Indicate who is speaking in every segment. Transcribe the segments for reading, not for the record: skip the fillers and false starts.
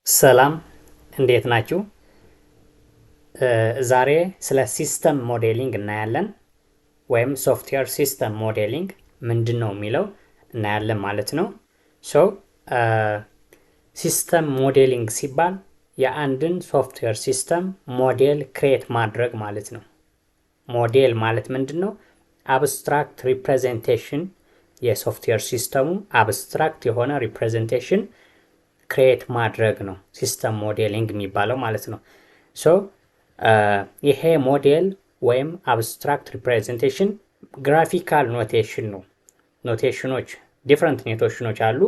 Speaker 1: ሰላም እንዴት ናችሁ? ዛሬ ስለ ሲስተም ሞዴሊንግ እናያለን ወይም ሶፍትዌር ሲስተም ሞዴሊንግ ምንድን ነው የሚለው እናያለን ማለት ነው። ሲስተም ሞዴሊንግ ሲባል የአንድን ሶፍትዌር ሲስተም ሞዴል ክሬት ማድረግ ማለት ነው። ሞዴል ማለት ምንድን ነው? አብስትራክት ሪፕሬዘንቴሽን፣ የሶፍትዌር ሲስተሙ አብስትራክት የሆነ ሪፕሬዘንቴሽን ክሬት ማድረግ ነው ሲስተም ሞዴሊንግ የሚባለው ማለት ነው። ይሄ ሞዴል ወይም አብስትራክት ሪፕሬዘንቴሽን ግራፊካል ኖቴሽን ነው። ኖቴሽኖች ዲፍረንት ኖቴሽኖች አሉ።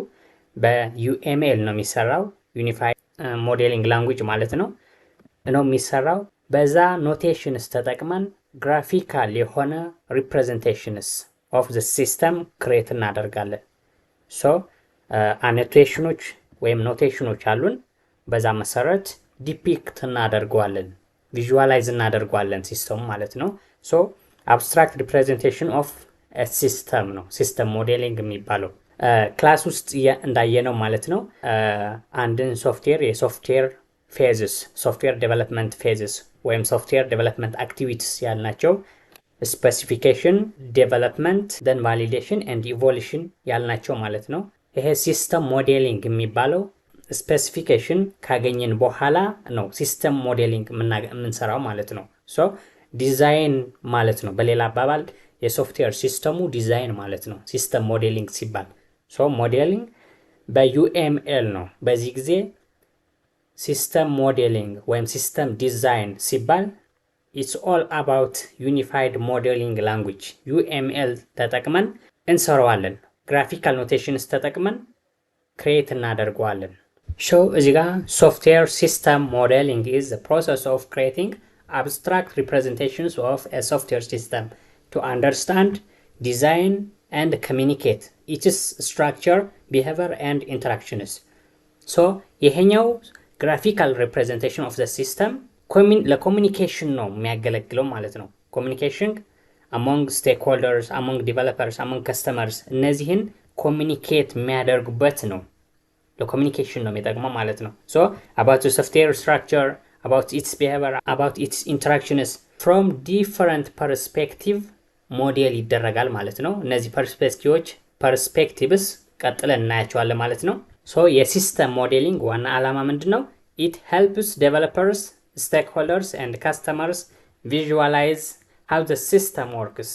Speaker 1: በዩኤምኤል ነው የሚሰራው፣ ዩኒፋይድ ሞዴሊንግ ላንጉጅ ማለት ነው የሚሰራው። በዛ ኖቴሽንስ ተጠቅመን ግራፊካል የሆነ ሪፕሬዘንቴሽንስ ኦፍ ዘ ሲስተም ክሬት እናደርጋለን። አኖቴሽኖች ወይም ኖቴሽኖች አሉን። በዛ መሰረት ዲፒክት እናደርገዋለን፣ ቪዥዋላይዝ እናደርገዋለን ሲስተሙ ማለት ነው። አብስትራክት ሪፕሬዘንቴሽን ኦፍ ሲስተም ነው ሲስተም ሞዴሊንግ የሚባለው። ክላስ ውስጥ እንዳየነው ማለት ነው አንድን ሶፍትዌር የሶፍትዌር ፌዝስ፣ ሶፍትዌር ዴቨሎፕመንት ፌዝስ ወይም ሶፍትዌር ዴቨሎፕመንት አክቲቪቲስ ያልናቸው ስፔሲፊኬሽን፣ ዴቨሎፕመንት፣ ደን ቫሊዴሽን ኤንድ ኢቮሉሽን ያልናቸው ማለት ነው። ይሄ ሲስተም ሞዴሊንግ የሚባለው ስፔሲፊኬሽን ካገኘን በኋላ ነው ሲስተም ሞዴሊንግ የምንሰራው ማለት ነው። ዲዛይን ማለት ነው። በሌላ አባባል የሶፍትዌር ሲስተሙ ዲዛይን ማለት ነው ሲስተም ሞዴሊንግ ሲባል። ሞዴሊንግ በዩኤምኤል ነው። በዚህ ጊዜ ሲስተም ሞዴሊንግ ወይም ሲስተም ዲዛይን ሲባል ኢትስ ኦል አባውት ዩኒፋይድ ሞዴሊንግ ላንጉጅ ዩኤምኤል ተጠቅመን እንሰራዋለን። ግራፊካል ኖቴሽንስ ተጠቅመን ክሬት እናደርገዋለን። እዚህ ጋር ሶፍትዌር ሲስተም ሞዴሊንግ is the process of creating abstract representations of a software system to understand, design and communicate its structure, behavior and interactions. ይሄኛው ግራፊካል ሪፕሬዘንቴሽን ኦፍ ዘ ሲስተም ለኮሚኒኬሽን ነው የሚያገለግለው ማለት ነው። ኮሚኒኬሽን among stakeholders, among developers, among customers እነዚህን ኮሚኒኬት የሚያደርጉበት ነው። ለኮሚኒኬሽን ነው የሚጠቅመው ማለት ነው። about the software structure, about its behavior, about its interactions from different perspective ሞዴል ይደረጋል ማለት ነው። እነዚህ ፐርስፔክቲቭስ ቀጥለን እናያቸዋለን ማለት ነው። የሲስተም ሞዴሊንግ ዋና ዓላማ ምንድን ነው? it helps developers, stakeholders and customers visualize how the system works.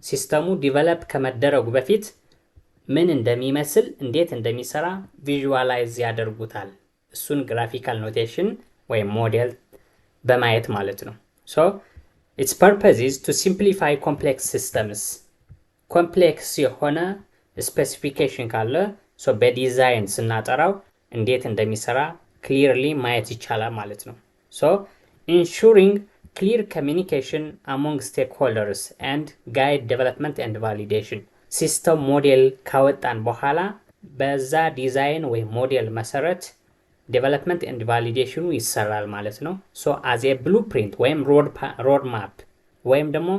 Speaker 1: ሲስተሙ ዲቨሎፕ ከመደረጉ በፊት ምን እንደሚመስል እንዴት እንደሚሰራ ቪዥዋላይዝ ያደርጉታል። እሱን ግራፊካል ኖቴሽን ወይም ሞዴል በማየት ማለት ነው። its purpose is to simplify complex systems. ኮምፕሌክስ የሆነ ስፔሲፊኬሽን ካለ በዲዛይን ስናጠራው እንዴት እንደሚሰራ ክሊርሊ ማየት ይቻላል ማለት ነው። ensuring clear communication among stakeholders and guide development and validation. ሲስተም ሞዴል ካወጣን በኋላ በዛ ዲዛይን ወይም ሞዴል መሰረት ዴቨሎፕመንት ኤንድ ቫሊዴሽኑ ይሰራል ማለት ነው። አዝ ኤ ብሉፕሪንት ወይም ሮድ ማፕ ወይም ደግሞ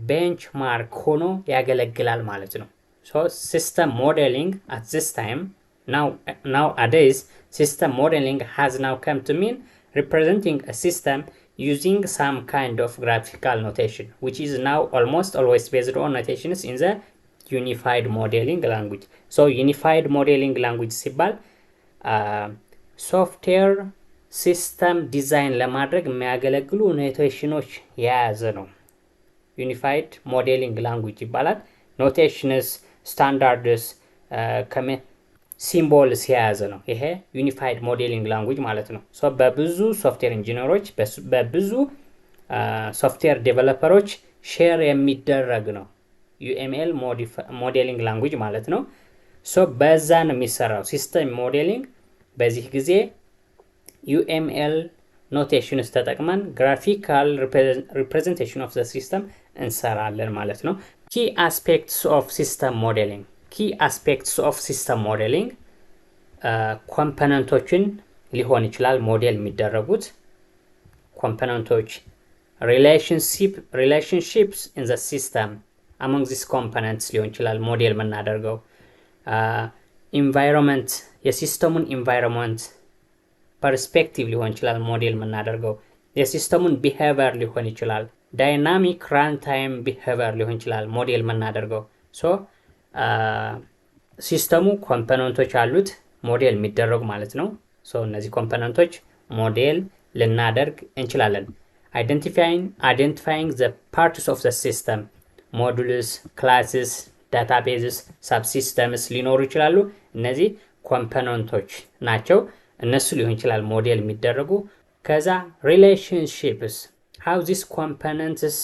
Speaker 1: ቤንችማርክ ሆኖ ያገለግላል ማለት ነው። ሲስተም ሞዴሊንግ at this time nowadays system modeling has now come to mean representing a system using some kind of graphical notation, which is now almost always based on notations in the unified modeling language. Unified modeling language ሲባል ሶፍትዌር ሲስተም ዲዛይን ለማድረግ የሚያገለግሉ ኖቴሽኖች የያዘ ነው። ዩኒፋይድ ሞዴሊንግ ላንጉጅ ይባላል። ኖቴሽንስ፣ ስታንዳርድስ፣ ሲምቦልስ የያዘ ነው። ይሄ ዩኒፋይድ ሞዴሊንግ ላንጉጅ ማለት ነው። በብዙ ሶፍትዌር ኢንጂነሮች በብዙ ሶፍትዌር ዴቨሎፐሮች ሼር የሚደረግ ነው ዩኤምኤል ሞዴሊንግ ላንጉጅ ማለት ነው። በዛ ነው የሚሰራው ሲስተም ሞዴሊንግ። በዚህ ጊዜ ዩኤምኤል ኖቴሽንስ ተጠቅመን ግራፊካል ሪፕሬዘንቴሽን ኦፍ ዘ ሲስተም እንሰራለን ማለት ነው። ኪ አስፔክትስ ኦፍ ሲስተም ሞዴሊንግ ኮምፖነንቶችን ሊሆን ይችላል ሞዴል የሚደረጉት ኮምፖነንቶች፣ relationships in the system among these components ሊሆን ይችላል ሞዴል የምናደርገው። ኢንቫይሮንመንት፣ የሲስተሙን ኢንቫይሮንመንት ፐርስፔክቲቭ ሊሆን ይችላል ሞዴል የምናደርገው። የሲስተሙን ቢሄቨር ሊሆን ይችላል። ዳይናሚክ ራንታይም ቢሄቨር ሊሆን ይችላል ሞዴል የምናደርገው። ሶ ሲስተሙ ኮምፖነንቶች አሉት ሞዴል የሚደረጉ ማለት ነው። ሶ እነዚህ ኮምፖነንቶች ሞዴል ልናደርግ እንችላለን። አይደንቲፋይንግ ዘ ፓርትስ ኦፍ ዘ ሲስተም ሞዱልስ፣ ክላስስ፣ ዳታቤዝስ፣ ሳብሲስተምስ ሊኖሩ ይችላሉ። እነዚህ ኮምፖነንቶች ናቸው። እነሱ ሊሆን ይችላል ሞዴል የሚደረጉ። ከዛ ሪሌሽንሺፕስ how these components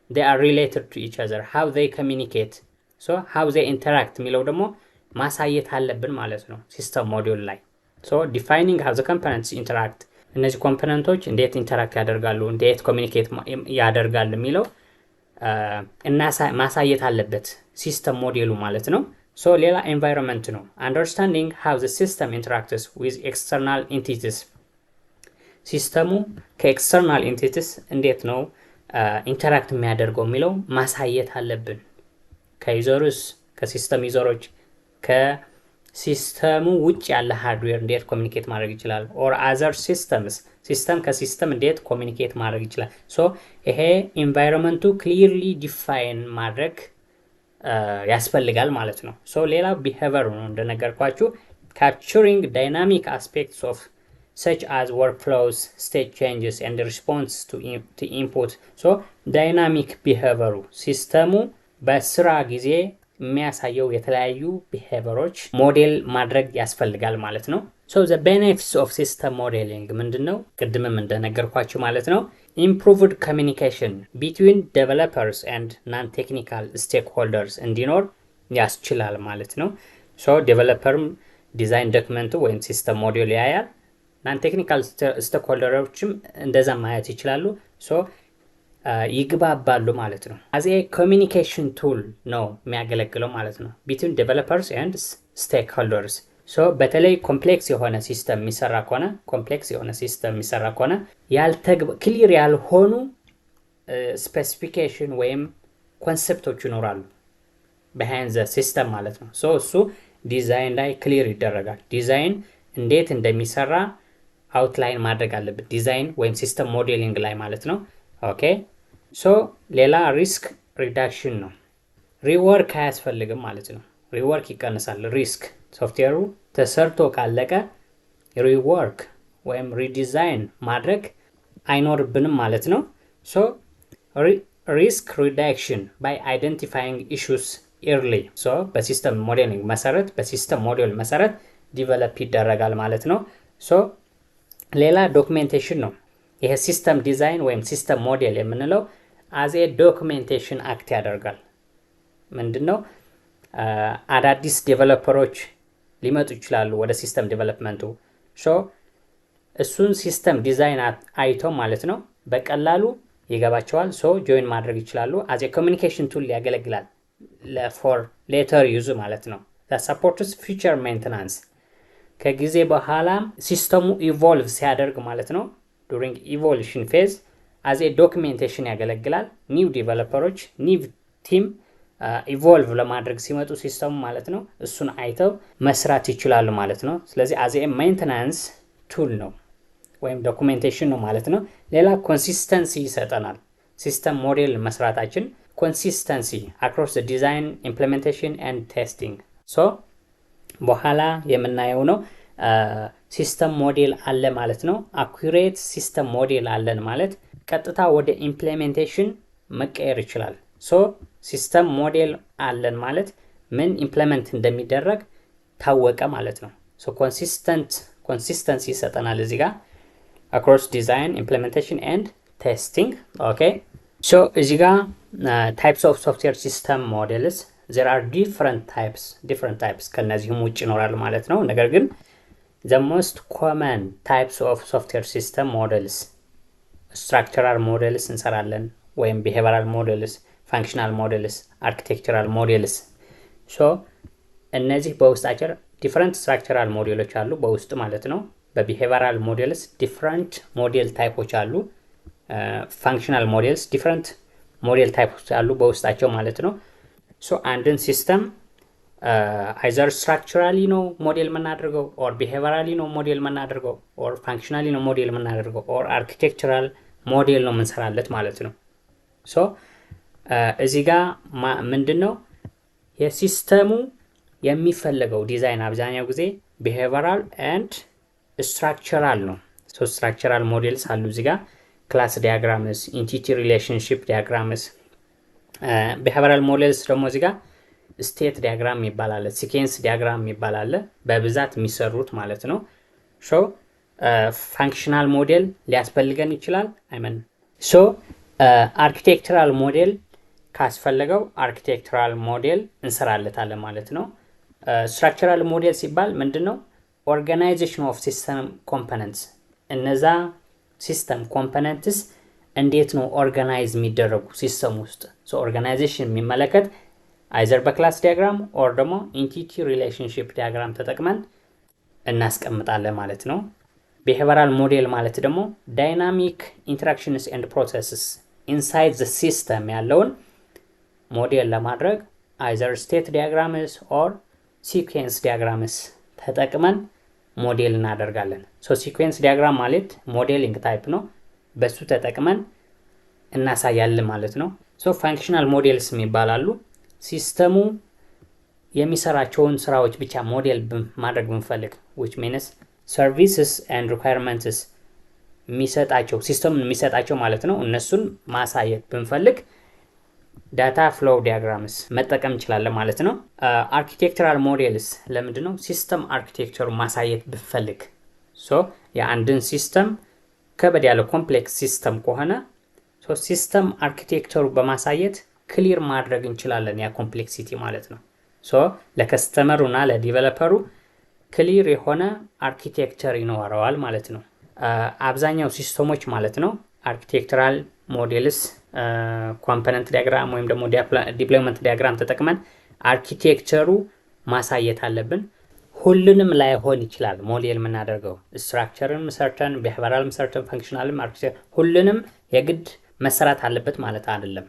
Speaker 1: they are related to each other, how they communicate, so how they interact የሚለው ደግሞ ማሳየት አለብን ማለት ነው ሲስተም ሞዴል ላይ። so defining how the components interact እነዚህ ኮምፖነንቶች እንዴት ኢንተራክት ያደርጋሉ፣ እንዴት ኮሚኒኬት ያደርጋሉ የሚለው ማሳየት አለበት ሲስተም ሞዴሉ ማለት ነው። so ሌላ environment ነው። understanding how the system interacts with external entities ሲስተሙ ከኤክስተርናል ኢንቲቲስ እንዴት ነው ኢንተራክት የሚያደርገው የሚለው ማሳየት አለብን። ከዩዘርስ፣ ከሲስተም ዩዘሮች፣ ከሲስተሙ ውጭ ያለ ሃርድዌር እንዴት ኮሚኒኬት ማድረግ ይችላል፣ ኦር አዘር ሲስተምስ ሲስተም ከሲስተም እንዴት ኮሚኒኬት ማድረግ ይችላል። ሶ ይሄ ኢንቫይሮንመንቱ ክሊርሊ ዲፋይን ማድረግ ያስፈልጋል ማለት ነው። ሶ ሌላ ቢሄቨር ነው እንደነገርኳችሁ። capturing dynamic aspects of such as workflows, state changes and response to input. so dynamic behavior ሲስተሙ በስራ ጊዜ የሚያሳየው የተለያዩ ቢሄቨሮች ሞዴል ማድረግ ያስፈልጋል ማለት ነው። so the benefits of system modeling ምንድነው? ቅድምም እንደነገርኳችሁ ማለት ነው improved communication between developers and non-technical stakeholders እንዲኖር ያስችላል ማለት ነው። so developer ዲዛይን ዶክመንቱ ወይም ሲስተም ሞዴል ያያል፣ ናን ቴክኒካል ስቴክሆልደሮችም እንደዛ ማየት ይችላሉ። ሶ ይግባባሉ ማለት ነው። አዝ ኤ ኮሚኒኬሽን ቱል ነው የሚያገለግለው ማለት ነው ቢትዊን ዴቨሎፐርስ ኤንድ ስቴክሆልደርስ። ሶ በተለይ ኮምፕሌክስ የሆነ ሲስተም የሚሰራ ከሆነ ክሊር ያልሆኑ ስፔሲፊኬሽን ወይም ኮንሰፕቶች ይኖራሉ behind the system ማለት ነው። ሶ እሱ ዲዛይን ላይ ክሊር ይደረጋል። ዲዛይን እንዴት እንደሚሰራ አውትላይን ማድረግ አለበት ዲዛይን ወይም ሲስተም ሞዴሊንግ ላይ ማለት ነው። ኦኬ ሶ ሌላ ሪስክ ሪዳክሽን ነው። ሪወርክ አያስፈልግም ማለት ነው። ሪወርክ ይቀንሳል። ሪስክ ሶፍትዌሩ ተሰርቶ ካለቀ ሪወርክ ወይም ሪዲዛይን ማድረግ አይኖርብንም ማለት ነው። ሶ ሪስክ ሪዳክሽን ባይ አይደንቲፋይንግ ኢሹስ ኤርሊ ሶ በሲስተም ሞዴሊንግ መሰረት ሞዴል መሰረት ዲቨሎፕ ይደረጋል ማለት ነው። ሶ ሌላ ዶክሜንቴሽን ነው። ይሄ ሲስተም ዲዛይን ወይም ሲስተም ሞዴል የምንለው አዝ ኤ ዶክሜንቴሽን አክት ያደርጋል። ምንድነው? አዳዲስ ዴቨሎፐሮች ሊመጡ ይችላሉ ወደ ሲስተም ዴቨሎፕመንቱ። ሶ እሱን ሲስተም ዲዛይን አይቶ ማለት ነው በቀላሉ ይገባቸዋል። ሶ ጆይን ማድረግ ይችላሉ። አዝ ኤ ኮሚኒኬሽን ቱል ያገለግላል ፎር ሌተር ዩዝ ማለት ነው። ሰፖርትስ ፊቸር ሜንቴናንስ ከጊዜ በኋላ ሲስተሙ ኢቮልቭ ሲያደርግ ማለት ነው ዱሪንግ ኢቮሉሽን ፌዝ አዝ ኤ ዶክሜንቴሽን ያገለግላል። ኒው ዲቨሎፐሮች ኒው ቲም ኢቮልቭ ለማድረግ ሲመጡ ሲስተሙ ማለት ነው እሱን አይተው መስራት ይችላሉ ማለት ነው። ስለዚህ አዝ ኤ ሜንቴናንስ ቱል ነው ወይም ዶክሜንቴሽን ነው ማለት ነው። ሌላ ኮንሲስተንሲ ይሰጠናል። ሲስተም ሞዴል መስራታችን ኮንሲስተንሲ አክሮስ ዘ ዲዛይን ኢምፕሊሜንቴሽን ኤንድ ቴስቲንግ። ሶ በኋላ የምናየው ነው ሲስተም ሞዴል አለ ማለት ነው። አኩሬት ሲስተም ሞዴል አለን ማለት ቀጥታ ወደ ኢምፕሊሜንቴሽን መቀየር ይችላል። ሶ ሲስተም ሞዴል አለን ማለት ምን ኢምፕሊመንት እንደሚደረግ ታወቀ ማለት ነው። ሶ ኮንሲስተንሲ ይሰጠናል እዚህ ጋር across design implementation and testing. okay so እዚህ ጋር types of software system models there are different types ከነዚህም ውጭ ይኖራሉ ማለት ነው። ነገር ግን the most common types of software system models structural models እንሰራለን ወይም behavioral models functional models architectural models so እነዚህ በውስጣቸው different structural ሞዴሎች አሉ በውስጥ ማለት ነው። በቢሄቪራል ሞዴልስ ዲፈረንት ሞዴል ታይፖች አሉ። ፋንክሽናል ሞዴልስ ዲፈረንት ሞዴል ታይፖች አሉ በውስጣቸው ማለት ነው። ሶ አንድን ሲስተም አይዘር ስትራክቸራሊ ነው ሞዴል የምናደርገው ኦር ቢሄቪራሊ ነው ሞዴል የምናደርገው ኦር ፋንክሽናሊ ነው ሞዴል የምናደርገው ኦር አርኪቴክቸራል ሞዴል ነው የምንሰራለት ማለት ነው። ሶ እዚህ ጋር ምንድነው የሲስተሙ የሚፈልገው ዲዛይን አብዛኛው ጊዜ ቢሄቪራል ኤንድ ስትራክቸራል ነው። ሶ ስትራክቸራል ሞዴልስ አሉ እዚህ ጋር ክላስ ዲያግራምስ፣ ኢንቲቲ ሪሌሽንሺፕ ዲያግራምስ። ቢሄቪራል ሞዴልስ ደግሞ እዚህ ጋር ስቴት ዲያግራም ይባላል፣ ሲኬንስ ዲያግራም ይባላል፣ በብዛት የሚሰሩት ማለት ነው። ሶ ፋንክሽናል ሞዴል ሊያስፈልገን ይችላል አይመን። ሶ አርኪቴክቸራል ሞዴል ካስፈለገው አርኪቴክቸራል ሞዴል እንሰራለታለን ማለት ነው። ስትራክቸራል ሞዴል ሲባል ምንድነው? ኦርጋናይዜሽን ኦፍ ሲስተም ኮምፖነንትስ፣ እነዛ ሲስተም ኮምፖነንትስ እንዴት ነው ኦርጋናይዝ የሚደረጉ ሲስተም ውስጥ። ሶ ኦርጋናይዜሽን የሚመለከት አይዘር በክላስ ዲያግራም ኦር ደግሞ ኢንቲቲ ሪሌሽንሺፕ ዲያግራም ተጠቅመን እናስቀምጣለን ማለት ነው። ቢሄቪራል ሞዴል ማለት ደግሞ ዳይናሚክ ኢንተራክሽንስ ኤንድ ፕሮሰስስ ኢንሳይድ ዘ ሲስተም ያለውን ሞዴል ለማድረግ አይዘር ስቴት ዲያግራምስ ኦር ሲኩዌንስ ዲያግራምስ ተጠቅመን ሞዴል እናደርጋለን። ሶ ሲኩዌንስ ዲያግራም ማለት ሞዴሊንግ ታይፕ ነው፣ በሱ ተጠቅመን እናሳያለን ማለት ነው። ሶ ፋንክሽናል ሞዴልስ የሚባላሉ ሲስተሙ የሚሰራቸውን ስራዎች ብቻ ሞዴል ማድረግ ብንፈልግ which means services and requirements የሚሰጣቸው ሲስተሙን የሚሰጣቸው ማለት ነው፣ እነሱን ማሳየት ብንፈልግ ዳታ ፍሎው ዲያግራምስ መጠቀም እንችላለን ማለት ነው። አርኪቴክቸራል ሞዴልስ ለምንድን ነው? ሲስተም አርኪቴክቸሩ ማሳየት ብንፈልግ ሶ የአንድን ሲስተም ከበድ ያለ ኮምፕሌክስ ሲስተም ከሆነ ሶ ሲስተም አርኪቴክቸሩ በማሳየት ክሊር ማድረግ እንችላለን ያ ኮምፕሌክሲቲ ማለት ነው። ሶ ለከስተመሩና ለዲቨሎፐሩ ክሊር የሆነ አርኪቴክቸር ይኖረዋል ማለት ነው። አብዛኛው ሲስተሞች ማለት ነው አርኪቴክቸራል ሞዴልስ ኮምፖነንት ዲያግራም ወይም ደግሞ ዲፕሎይመንት ዲያግራም ተጠቅመን አርኪቴክቸሩ ማሳየት አለብን። ሁሉንም ላይሆን ይችላል ሞዴል የምናደርገው ስትራክቸርን ሰርተን ቢሄቪራልም ሰርተን ፋንክሽናልም አርኪቴክቸር ሁሉንም የግድ መሰራት አለበት ማለት አይደለም።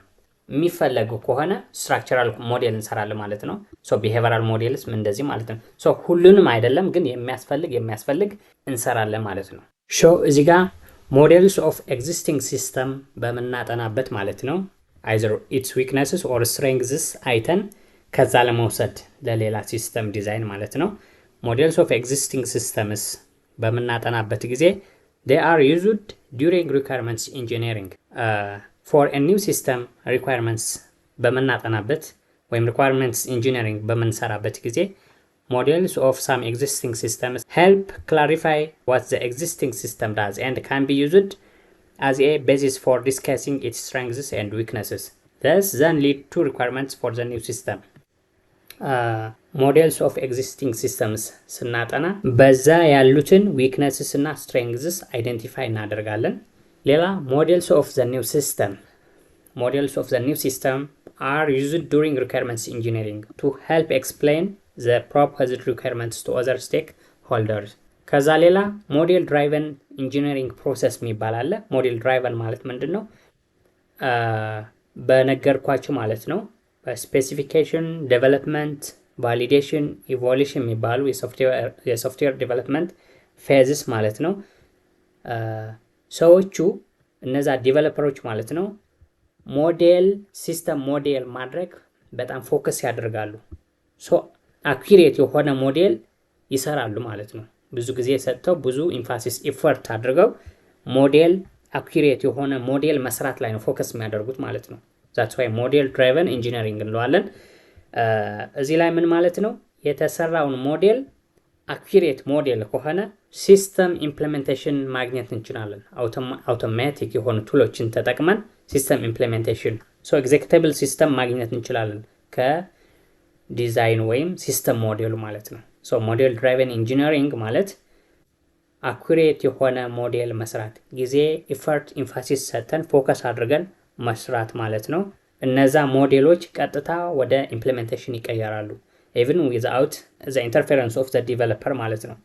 Speaker 1: የሚፈለገው ከሆነ ስትራክቸራል ሞዴል እንሰራለን ማለት ነው። ሶ ቢሄቪራል ሞዴልስ እንደዚህ ማለት ነው። ሶ ሁሉንም አይደለም ግን የሚያስፈልግ እንሰራለን ማለት ነው። ሾ እዚህ ጋር ሞዴልስ ኦፍ ኤግዚስቲንግ ሲስተም በምናጠናበት ማለት ነው አይዘር ኢትስ ዊክነስስ ኦር ስትሬንግዝስ አይተን ከዛ ለመውሰድ ለሌላ ሲስተም ዲዛይን ማለት ነው። ሞዴልስ ኦፍ ኤግዚስቲንግ ሲስተምስ በምናጠናበት ጊዜ they are used during requirements engineering for a new system requirements በምናጠናበት ወይም requirements engineering በምንሰራበት ጊዜ models of some existing systems help clarify what the existing system does and can be used as a basis for discussing its strengths and weaknesses. Thus then lead to requirements for the new system. Models of existing systems ስናጠና በዛ ያሉትን weaknesses እና strengths identify እናደርጋለን። ሌላ models of the new system are used during requirements engineering to help explain the proposed requirements to other stakeholders. ከዛ ሌላ ሞዴል ድራይቨን ኢንጂነሪንግ ፕሮሰስ የሚባል አለ። ሞዴል ድራይቨን ማለት ምንድነው? በነገርኳችሁ ማለት ነው በስፔሲፊኬሽን ዴቨሎፕመንት ቫሊዴሽን ኢቮሉሽን የሚባሉ የሶፍትዌር ዴቨሎፕመንት ፌዝስ ማለት ነው። ሰዎቹ እነዛ ዴቨሎፐሮች ማለት ነው ሲስተም ሞዴል ማድረግ በጣም ፎከስ ያደርጋሉ። ሶ አኩሬት የሆነ ሞዴል ይሰራሉ ማለት ነው። ብዙ ጊዜ ሰጥተው ብዙ ኢንፋሲስ ኢፈርት አድርገው ሞዴል አኩሬት የሆነ ሞዴል መስራት ላይ ነው ፎከስ የሚያደርጉት ማለት ነው። that's why ሞዴል ድራይቨን ኢንጂነሪንግ እንለዋለን። እዚህ ላይ ምን ማለት ነው? የተሰራውን ሞዴል አኩሬት ሞዴል ከሆነ ሲስተም ኢምፕሊሜንቴሽን ማግኘት እንችላለን። አውቶማቲክ የሆኑ ቱሎችን ተጠቅመን ሲስተም ኢምፕሊሜንቴሽን ኤግዜክዩቲብል ሲስተም ማግኘት እንችላለን ከዲዛይን ወይም ሲስተም ሞዴሉ ማለት ነው። ሞዴል ድራይቨን ኢንጂነሪንግ ማለት አኩሬት የሆነ ሞዴል መስራት፣ ጊዜ ኢፈርት ኢንፋሲስ ሰጥተን ፎከስ አድርገን መስራት ማለት ነው። እነዛ ሞዴሎች ቀጥታ ወደ ኢምፕሊሜንቴሽን ይቀየራሉ even without the interference of the developer ማለት ነው።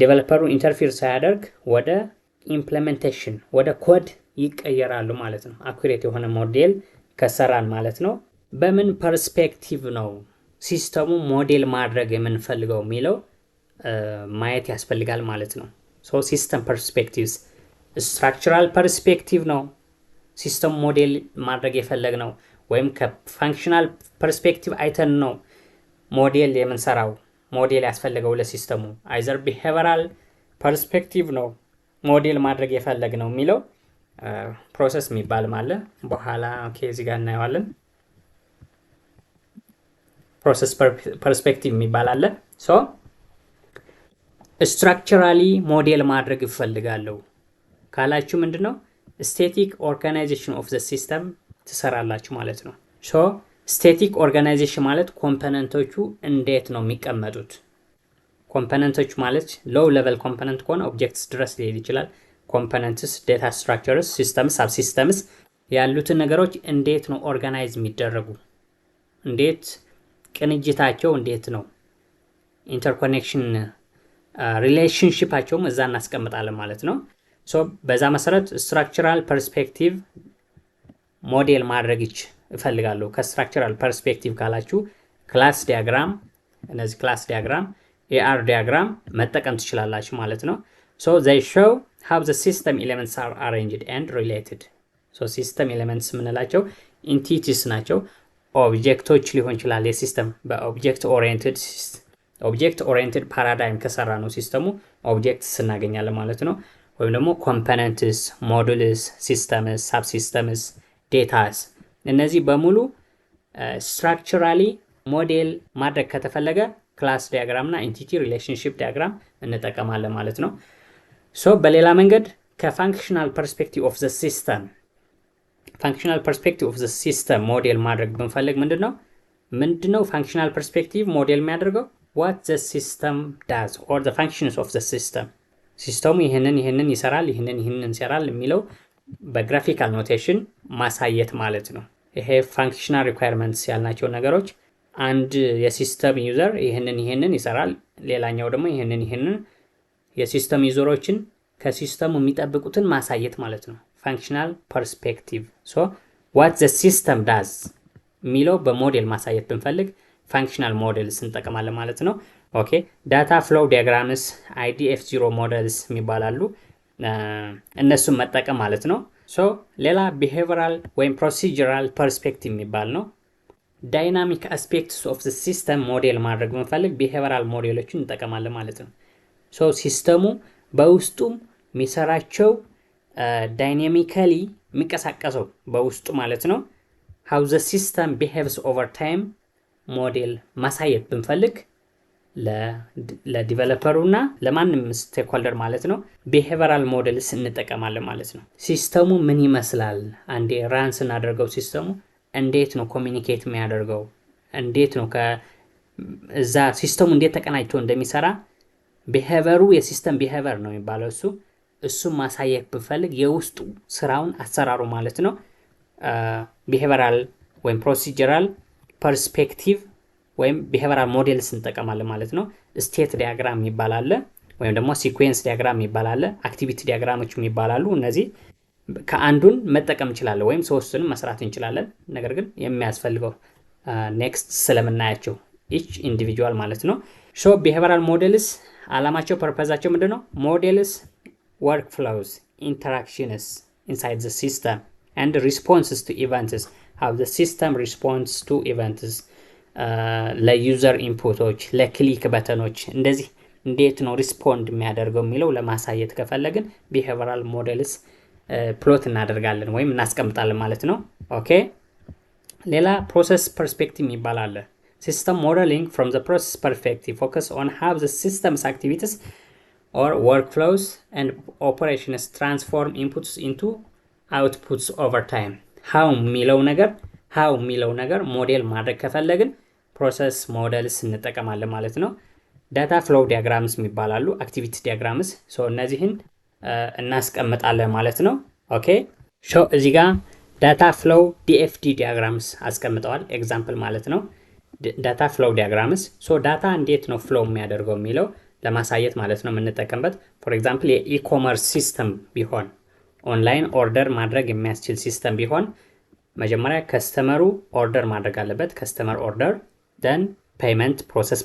Speaker 1: ዴቨሎፐሩ ኢንተርፌር ሳያደርግ ወደ ኢምፕሊሜንቴሽን ወደ ኮድ ይቀየራሉ ማለት ነው። አኩሬት የሆነ ሞዴል ከሰራን ማለት ነው። በምን ፐርስፔክቲቭ ነው ሲስተሙ ሞዴል ማድረግ የምንፈልገው የሚለው ማየት ያስፈልጋል ማለት ነው። ሶ ሲስተም ፐርስፔክቲቭስ ስትራክቸራል ፐርስፔክቲቭ ነው ሲስተም ሞዴል ማድረግ የፈለግነው ወይም ከፋንክሽናል ፐርስፔክቲቭ አይተን ነው ሞዴል የምንሰራው ሞዴል ያስፈልገው ለሲስተሙ አይዘር ቢሄቨራል ፐርስፔክቲቭ ነው ሞዴል ማድረግ የፈለግነው የሚለው ፕሮሰስ የሚባል አለ። በኋላ እዚህ ጋር እናየዋለን። ፕሮሰስ ፐርስፔክቲቭ የሚባል አለ። ሶ ስትራክቸራሊ ሞዴል ማድረግ ይፈልጋለሁ ካላችሁ ምንድነው ስቴቲክ ኦርጋናይዜሽን ኦፍ ዘ ሲስተም ትሰራላችሁ ማለት ነው። ሶ ስቴቲክ ኦርጋናይዜሽን ማለት ኮምፖነንቶቹ እንዴት ነው የሚቀመጡት። ኮምፖነንቶቹ ማለት ሎው ሌቨል ኮምፖነንት ከሆነ ኦብጀክትስ ድረስ ሊሄድ ይችላል። ኮምፖነንትስ፣ ዴታ ስትራክቸርስ፣ ሲስተምስ፣ ሳብ ሲስተምስ ያሉትን ነገሮች እንዴት ነው ኦርጋናይዝ የሚደረጉ፣ እንዴት ቅንጅታቸው እንዴት ነው፣ ኢንተርኮኔክሽን ሪሌሽንሺፓቸውም እዛ እናስቀምጣለን ማለት ነው። ሶ በዛ መሰረት ስትራክቸራል ፐርስፔክቲቭ ሞዴል ማድረግ እፈልጋለሁ። ከስትራክቸራል ፐርስፔክቲቭ ካላችሁ ክላስ ዲያግራም፣ እነዚህ ክላስ ዲያግራም፣ ኤአር ዲያግራም መጠቀም ትችላላችሁ ማለት ነው። ሶ they show how the system elements are arranged and related. ሶ ሲስተም ኤሌመንትስ የምንላቸው ኢንቲቲስ ናቸው። ኦብጀክቶች ሊሆን ይችላል። የሲስተም በኦብጀክት ኦሪየንትድ ፓራዳይም ከሰራ ነው ሲስተሙ ኦብጀክትስ እናገኛለን ማለት ነው። ወይም ደግሞ ኮምፖነንትስ፣ ሞዱልስ፣ ሲስተምስ፣ ሳብ ሲስተምስ፣ ዴታስ እነዚህ በሙሉ ስትራክቸራሊ ሞዴል ማድረግ ከተፈለገ ክላስ ዲያግራም እና ኢንቲቲ ሪሌሽንሺፕ ዲያግራም እንጠቀማለን ማለት ነው። ሶ በሌላ መንገድ ከፋንክሽናል ፐርስፔክቲቭ ኦፍ ዘ ሲስተም ፋንክሽናል ፐርስፔክቲቭ ኦፍ ዘ ሲስተም ሞዴል ማድረግ ብንፈልግ ምንድነው ፋንክሽናል ፐርስፔክቲቭ ሞዴል የሚያደርገው what the system does or the functions of the system ሲስተሙ ይህንን ይሰራል ይህንን ይሰራል የሚለው በግራፊካል ኖቴሽን ማሳየት ማለት ነው። ይሄ ፋንክሽናል ሪኳየርመንትስ ያልናቸው ነገሮች አንድ የሲስተም ዩዘር ይህንን ይሰራል፣ ሌላኛው ደግሞ ይህንን የሲስተም ዩዘሮችን ከሲስተሙ የሚጠብቁትን ማሳየት ማለት ነው። ፋንክሽናል ፐርስፔክቲቭ ሶ what the system does የሚለው በሞዴል ማሳየት ብንፈልግ ፋንክሽናል ሞዴልስ እንጠቀማለን ማለት ነው። ኦኬ ዳታ ፍሎው ዲያግራምስ IDF0 ሞዴልስ የሚባላሉ እነሱን መጠቀም ማለት ነው። ሶ ሌላ ቢሄቪራል ወይም ፕሮሲጀራል ፐርስፔክቲቭ የሚባል ነው። ዳይናሚክ አስፔክትስ ኦፍ ዘ ሲስተም ሞዴል ማድረግ ብንፈልግ ቢሄቪራል ሞዴሎችን እንጠቀማለን ማለት ነው። ሶ ሲስተሙ በውስጡም የሚሰራቸው ዳይናሚካሊ የሚንቀሳቀሰው በውስጡ ማለት ነው። how the system behaves over time ሞዴል ማሳየት ብንፈልግ ለዲቨሎፐሩ እና ለማንም ስቴክሆልደር ማለት ነው ቢሄቪራል ሞዴልስ እንጠቀማለን ማለት ነው። ሲስተሙ ምን ይመስላል፣ አንዴ ራን ስናደርገው ሲስተሙ እንዴት ነው ኮሚኒኬት የሚያደርገው፣ እንዴት ነው ከዛ ሲስተሙ እንዴት ተቀናጅቶ እንደሚሰራ ቢሄቪየሩ የሲስተም ቢሄቪየር ነው የሚባለው እሱም ማሳየት ብንፈልግ የውስጡ ስራውን አሰራሩ ማለት ነው ቢሄቪራል ወይም ፕሮሲጀራል ፐርስፔክቲቭ ወይም ቢሄቪራል ሞዴልስ እንጠቀማለን ማለት ነው። ስቴት ዲያግራም ይባላል ወይም ደግሞ ሲኩዌንስ ዲያግራም ይባላል፣ አክቲቪቲ ዲያግራሞች ይባላሉ። እነዚህ ከአንዱን መጠቀም እንችላለን ወይም ሶስቱንም መስራት እንችላለን። ነገር ግን የሚያስፈልገው ኔክስት ስለምናያቸው ኢች ኢንዲቪጁዋል ማለት ነው። ሶ ቢሄቪራል ሞዴልስ አላማቸው ፐርፐዛቸው ምንድነው? ሞዴልስ ወርክ ፍሎውስ ኢንተራክሽንስ ኢንሳይድ ዘ ሲስተም and responses to events, how the system responds to events, ለዩዘር ኢንፑቶች፣ ለክሊክ በተኖች እንደዚህ እንዴት ነው ሪስፖንድ የሚያደርገው የሚለው ለማሳየት ከፈለግን ቢሄቪራል ሞዴልስ ፕሎት እናደርጋለን ወይም እናስቀምጣለን ማለት ነው። ኦኬ ሌላ ፕሮሰስ ፐርስፔክቲቭ ይባላል። ሲስተም ሞዴሊንግ from the process perspective focus on how the system's activities or workflows and operations transform inputs into outputs over time. how የሚለው ነገር ሞዴል ማድረግ ከፈለግን ፕሮሰስ ሞዴልስ እንጠቀማለን ማለት ነው። ዳታ ፍሎው ዲያግራምስ የሚባላሉ፣ አክቲቪቲ ዲያግራምስ እነዚህን እናስቀምጣለን ማለት ነው። ኦኬ እዚህ ጋር ዳታ ፍሎው DFD ዲያግራምስ አስቀምጠዋል ኤግዛምፕል ማለት ነው። ዳታ ፍሎው ዲያግራምስ ዳታ እንዴት ነው ፍሎው የሚያደርገው የሚለው ለማሳየት ማለት ነው የምንጠቀምበት። ፎር ኤግዛምፕል የኢኮመርስ ሲስተም ቢሆን ኦንላይን ኦርደር ማድረግ የሚያስችል ሲስተም ቢሆን መጀመሪያ ከስተመሩ ኦርደር ማድረግ አለበት። ከስተመር ኦርደር ደን ፔመንት ፕሮሰስ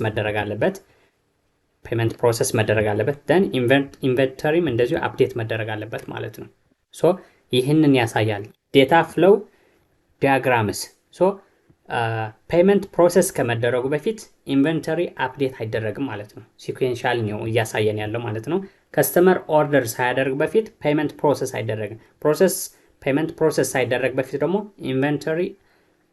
Speaker 1: መደረግ አለበት። ደን ኢንቨንተሪም እንደዚሁ አፕዴት መደረግ አለበት ማለት ነው። ሶ ይህንን ያሳያል። ዴታ ፍሎው ዲያግራምስ ሶ ፔመንት ፕሮሰስ ከመደረጉ በፊት ኢንቨንተሪ አፕዴት አይደረግም ማለት ነው። ሲኩዌንሻል ነው እያሳየን ያለው ማለት ነው። ከስተመር ኦርደር ሳያደርግ በፊት ፔመንት ፕሮሰስ አይደረግም። ፔመንት ፕሮሰስ ሳይደረግ በፊት ደግሞ ኢንቨንተሪ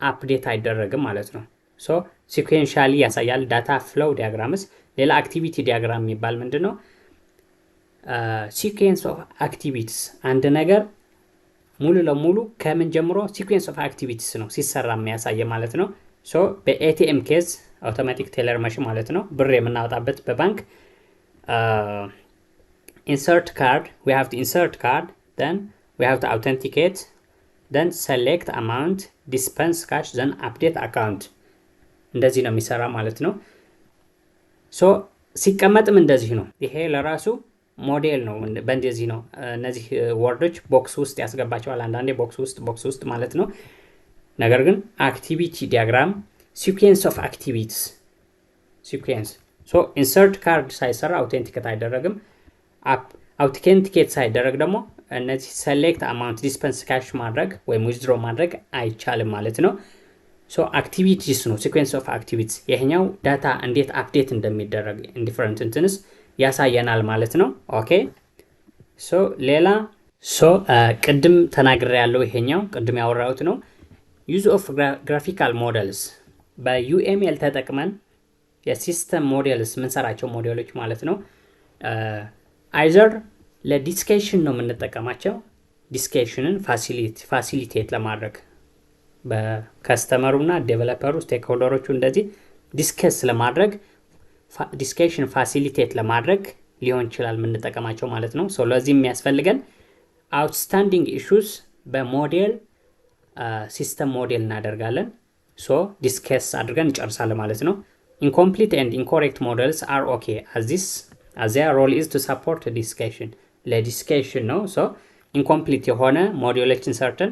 Speaker 1: አፕዴት አይደረግም ማለት ነው። ሶ ሲኩዌንሻሊ ያሳያል። ዳታ ፍሎው ዲያግራምስ። ሌላ አክቲቪቲ ዲያግራም የሚባል ምንድን ነው? ሲኩዌንስ ኦፍ አክቲቪቲስ አንድ ነገር ሙሉ ለሙሉ ከምን ጀምሮ ሲኩዌንስ ኦፍ አክቲቪቲስ ነው ሲሰራ የሚያሳየ ማለት ነው። ሶ በኤቲኤም ኬዝ አውቶማቲክ ቴለር መሽን ማለት ነው፣ ብር የምናወጣበት በባንክ ኢንሰርት ካርድ we have to insert card, then we have to authenticate, then select amount, dispense cash, then update account እንደዚህ ነው የሚሰራ ማለት ነው። ሶ ሲቀመጥም እንደዚህ ነው። ይሄ ለራሱ ሞዴል ነው። በእንደዚህ ነው እነዚህ ወርዶች ቦክስ ውስጥ ያስገባቸዋል። አንዳንዴ ቦክስ ውስጥ ማለት ነው። ነገር ግን አክቲቪቲ ዲያግራም ሲኩዌንስ ኦፍ አክቲቪቲስ ሲኩዌንስ ሶ ኢንሰርት ካርድ ሳይሰራ አውቴንቲኬት አይደረግም። አውቴንቲኬት ሳይደረግ ደግሞ እነዚህ ሴሌክት አማውንት ዲስፐንስ ካሽ ማድረግ ወይም ዊዝድሮ ማድረግ አይቻልም ማለት ነው። ሶ አክቲቪቲስ ነው ሲኩዌንስ ኦፍ አክቲቪቲስ። ይሄኛው ዳታ እንዴት አፕዴት እንደሚደረግ ኢንዲፈረንት እንትንስ ያሳየናል ማለት ነው። ኦኬ ሶ ሌላ ቅድም ተናግሬ ያለው ይሄኛው ቅድም ያወራሁት ነው። ዩዝ ኦፍ ግራፊካል ሞዴልስ በዩኤምኤል ተጠቅመን የሲስተም ሞዴልስ ምንሰራቸው ሞዴሎች ማለት ነው። አይዘር ለዲስኬሽን ነው የምንጠቀማቸው። ዲስኬሽንን ፋሲሊቴት ለማድረግ በከስተመሩና ዴቨሎፐሩ ስቴክሆልደሮቹ እንደዚህ ዲስከስ ለማድረግ ዲስኬሽን ፋሲሊቴት ለማድረግ ሊሆን ይችላል የምንጠቀማቸው ማለት ነው። ሶ ለዚህ የሚያስፈልገን አውትስታንዲንግ ኢሹስ በሞዴል ሲስተም ሞዴል እናደርጋለን። ሶ ዲስከስ አድርገን እንጨርሳለን ማለት ነው። ኢንኮምፕሊት ኤንድ ኢንኮሬክት ሞዴልስ አር ኦኬ as their role is to support discussion ለዲስከሽን ነው። ሶ ኢንኮምፕሊት የሆነ ሞዴሎችን ሰርተን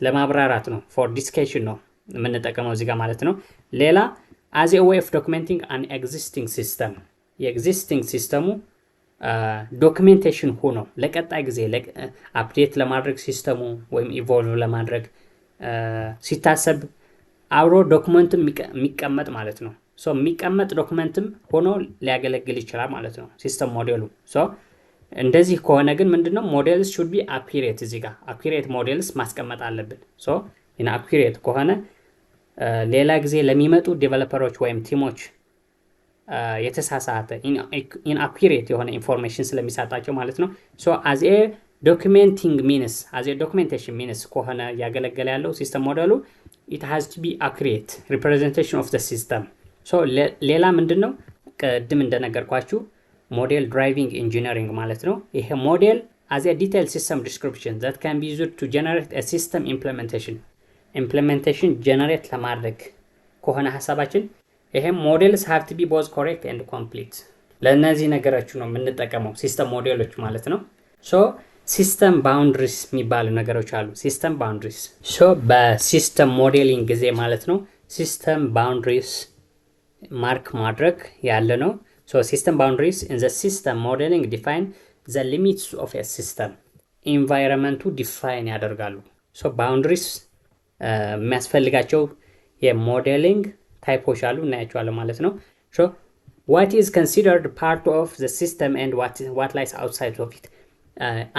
Speaker 1: ለማብራራት ነው። ፎር ዲስከሽን ነው የምንጠቀመው እዚህ ጋር ማለት ነው። ሌላ as a way of documenting an existing system የኤግዚስቲንግ ሲስተሙ ዶክሜንቴሽን ሆኖ ለቀጣይ ጊዜ አፕዴት ለማድረግ ሲስተሙ ወይም ኢቮልቭ ለማድረግ ሲታሰብ አብሮ ዶክመንትም የሚቀመጥ ማለት ነው። ሶ የሚቀመጥ ዶክመንትም ሆኖ ሊያገለግል ይችላል ማለት ነው ሲስተም ሞዴሉ። ሶ እንደዚህ ከሆነ ግን ምንድነው ሞዴልስ should be accurate። እዚህ ጋር accurate ሞዴልስ ማስቀመጥ አለብን። ሶ ኢን accurate ከሆነ ሌላ ጊዜ ለሚመጡ ዴቨሎፐሮች ወይም ቲሞች የተሳሳተ ኢንአኩሬት የሆነ ኢንፎርሜሽን ስለሚሰጣቸው ማለት ነው። ሶ as a documentation means ከሆነ ያገለገለ ያለው ሲስተም ሞዴሉ it has to be accurate representation of the system። ሶ ሌላ ምንድነው ቅድም እንደነገርኳችሁ ሞዴል ድራይቪንግ ኢንጂነሪንግ ማለት ነው። ይሄ ሞዴል as a detailed system description that can be used to generate a system implementation ጀነሬት ለማድረግ ከሆነ ሐሳባችን ይሄ ሞዴልስ have to be both correct and complete። ለነዚህ ነገሮች ነው የምንጠቀመው ሲስተም ሞዴሎች ማለት ነው። ሶ ሲስተም ባውንድሪስ የሚባሉ ነገሮች አሉ። ሲስተም ባውንድሪስ ሶ በሲስተም ሞዴሊንግ ጊዜ ማለት ነው ሲስተም ባውንድሪስ ማርክ ማድረግ ያለ ነው። ሶ ሲስተም ባውንድሪስ in the system modeling define the limits of a system ኢንቫይሮንመንቱ ዲፋይን ያደርጋሉ። ሶ ባውንድሪስ የሚያስፈልጋቸው የሞዴሊንግ ታይፖች አሉ እናያቸዋለን ማለት ነው። ሶ what is considered part of the system and what lies outside of it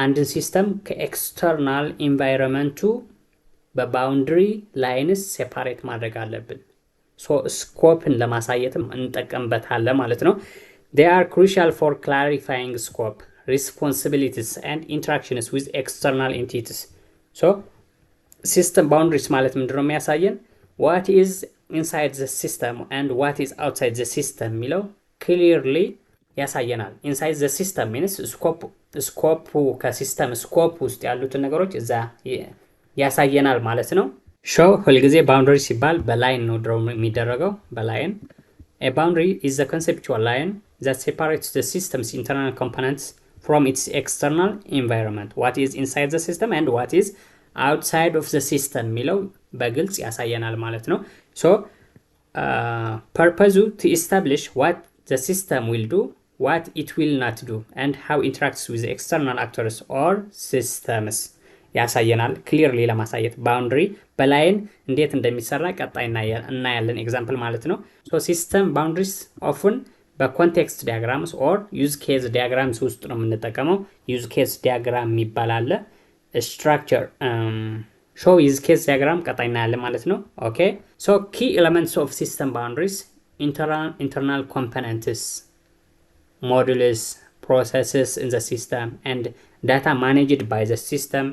Speaker 1: አንድን ሲስተም ከኤክስተርናል ኢንቫይሮንመንቱ በባውንድሪ ላይንስ ሴፓሬት ማድረግ አለብን። ሶ ስኮፕን ለማሳየትም እንጠቀምበታለን ማለት ነው። they are crucial for clarifying scope, responsibilities and interactions with external entities። ሶ ሲስተም ባውንድሪስ ማለት ምንድነው የሚያሳየን what is inside the system and what is outside the system የሚለው ክሊርሊ ያሳየናል። ኢንሳይድ ዘ ሲስተም ሚንስ ስኮፑ ከሲስተም ስኮፕ ውስጥ ያሉትን ነገሮች እዛ ያሳየናል ማለት ነው። ሾ ሁልጊዜ ባውንደሪ ሲባል በላይን ነው ድሮ የሚደረገው በላይን። A boundary is the conceptual line that separates the system's internal components from its external environment. What is inside the system and what is outside of the system የሚለው በግልጽ ያሳየናል ማለት ነው። so purpose to establish what the system will do, what it will not do, and how it interacts with external actors or systems ያሳየናል። ክሊርሊ ለማሳየት ባውንደሪ በላይን እንዴት እንደሚሰራ ቀጣይ እናያለን ኤግዛምፕል ማለት ነው። ሶ ሲስተም ባውንደሪስ ኦፍን በኮንቴክስት ዲያግራምስ ኦር ዩዝ ኬዝ ዲያግራምስ ውስጥ ነው የምንጠቀመው። ዩዝ ኬዝ ዲያግራም የሚባል አለ። ስትራክቸር ሾው ዩዝ ኬዝ ዲያግራም ቀጣይ እናያለን ማለት ነው። ኦኬ ሶ ኪ ኤሌመንትስ ኦፍ ሲስተም ባውንደሪስ internal components, modules, processes in the system, and data managed by the system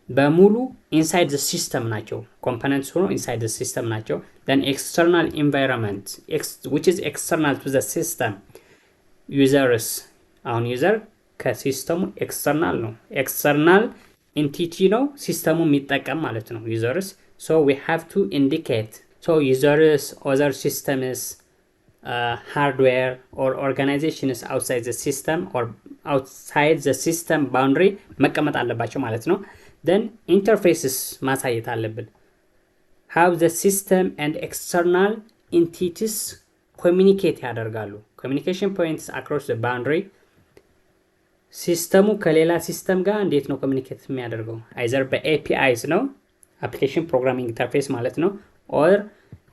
Speaker 1: በሙሉ ኢንሳይድ ዘ ሲስተም ናቸው። ኮምፖነንትስ ሆኖ ኢንሳይድ ዘ ሲስተም ናቸው። then external environment which is external to the system, users አሁን ዩዘር ከሲስተሙ ኤክስተርናል ነው። ኤክስተርናል ኢንቲቲ ነው ሲስተሙ የሚጠቀም ማለት ነው ዩዘርስ። so we have to indicate so users, other systems, hardware or organizations outside the system or outside the system boundary መቀመጥ አለባቸው ማለት ነው። then interfaces ማሳየት አለብን። how the system and external entities communicate ያደርጋሉ። communication points across the boundary ሲስተሙ ከሌላ ሲስተም ጋር እንዴት ነው ኮሚኒኬት የሚያደርገው? either በAPIs ነው application programming interface ማለት ነው or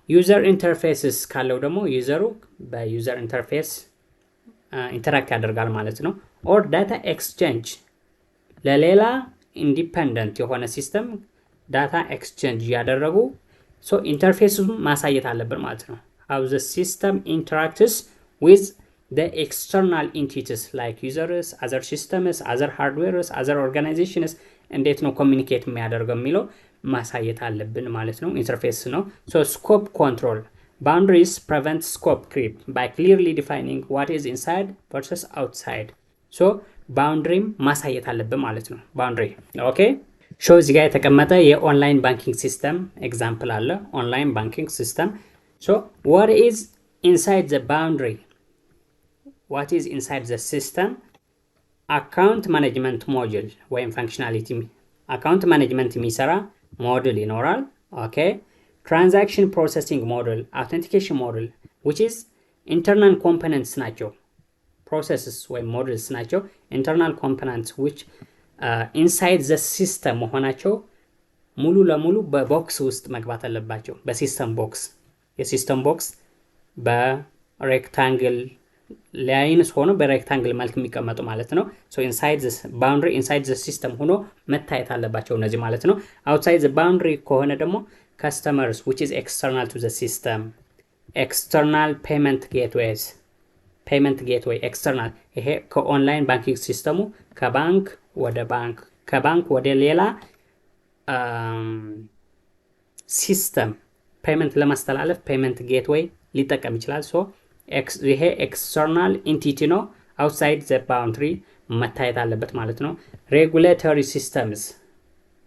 Speaker 1: user interfaces ካለው ደግሞ ዩዘሩ በዩዘር ኢንተርፌስ ኢንተራክት ያደርጋል ማለት ነው። or data exchange ለሌላ ኢንዲፔንደንት የሆነ ሲስተም ዳታ ኤክስቼንጅ ያደረጉ ሶ ኢንተርፌሱን ማሳየት አለብን ማለት ነው። how the system interacts with the external entities like users, other systems, other hardwares, other organizations እንዴት ነው ኮሚኒኬት የሚያደርገው የሚለው ማሳየት አለብን ማለት ነው። ኢንተርፌስ ነው። so scope control boundaries prevent scope creep by clearly defining what is inside versus outside so boundary ማሳየት አለብን ማለት ነው። boundary ኦኬ ሾው እዚህ ጋር የተቀመጠ የኦንላይን ባንኪንግ ሲስተም ኤግዛምፕል አለ። ኦንላይን ባንኪንግ ሲስተም so what is inside the boundary, what is inside the system? account management module ወይም functionality account management የሚሰራ ሞዴል ይኖራል። ኦኬ transaction processing module, authentication module which is internal components ናቸው። processes ወይም modules ናቸው internal components which inside the system መሆናቸው ሙሉ ለሙሉ በቦክስ ውስጥ መግባት አለባቸው። በሲስተም ቦክስ የሲስተም ቦክስ በሬክታንግል ላይንስ ሆኖ በሬክታንግል መልክ የሚቀመጡ ማለት ነው። so inside the boundary inside the system ሆኖ መታየት አለባቸው እነዚህ ማለት ነው። outside the boundary ከሆነ ደግሞ customers which is external to the system, external payment gateways, payment gateway external ይሄ ከኦንላይን ባንኪንግ ሲስተሙ ከባንክ ወደ ባንክ ከባንክ ወደ ሌላ ሲስተም ፔመንት ለማስተላለፍ ፔመንት ጌትዌይ ሊጠቀም ይችላል። ሶ ይሄ ኤክስተርናል ኢንቲቲ ነው። አውትሳይድ ዘ ባውንደሪ መታየት አለበት ማለት ነው። ሬጉሌተሪ ሲስተምስ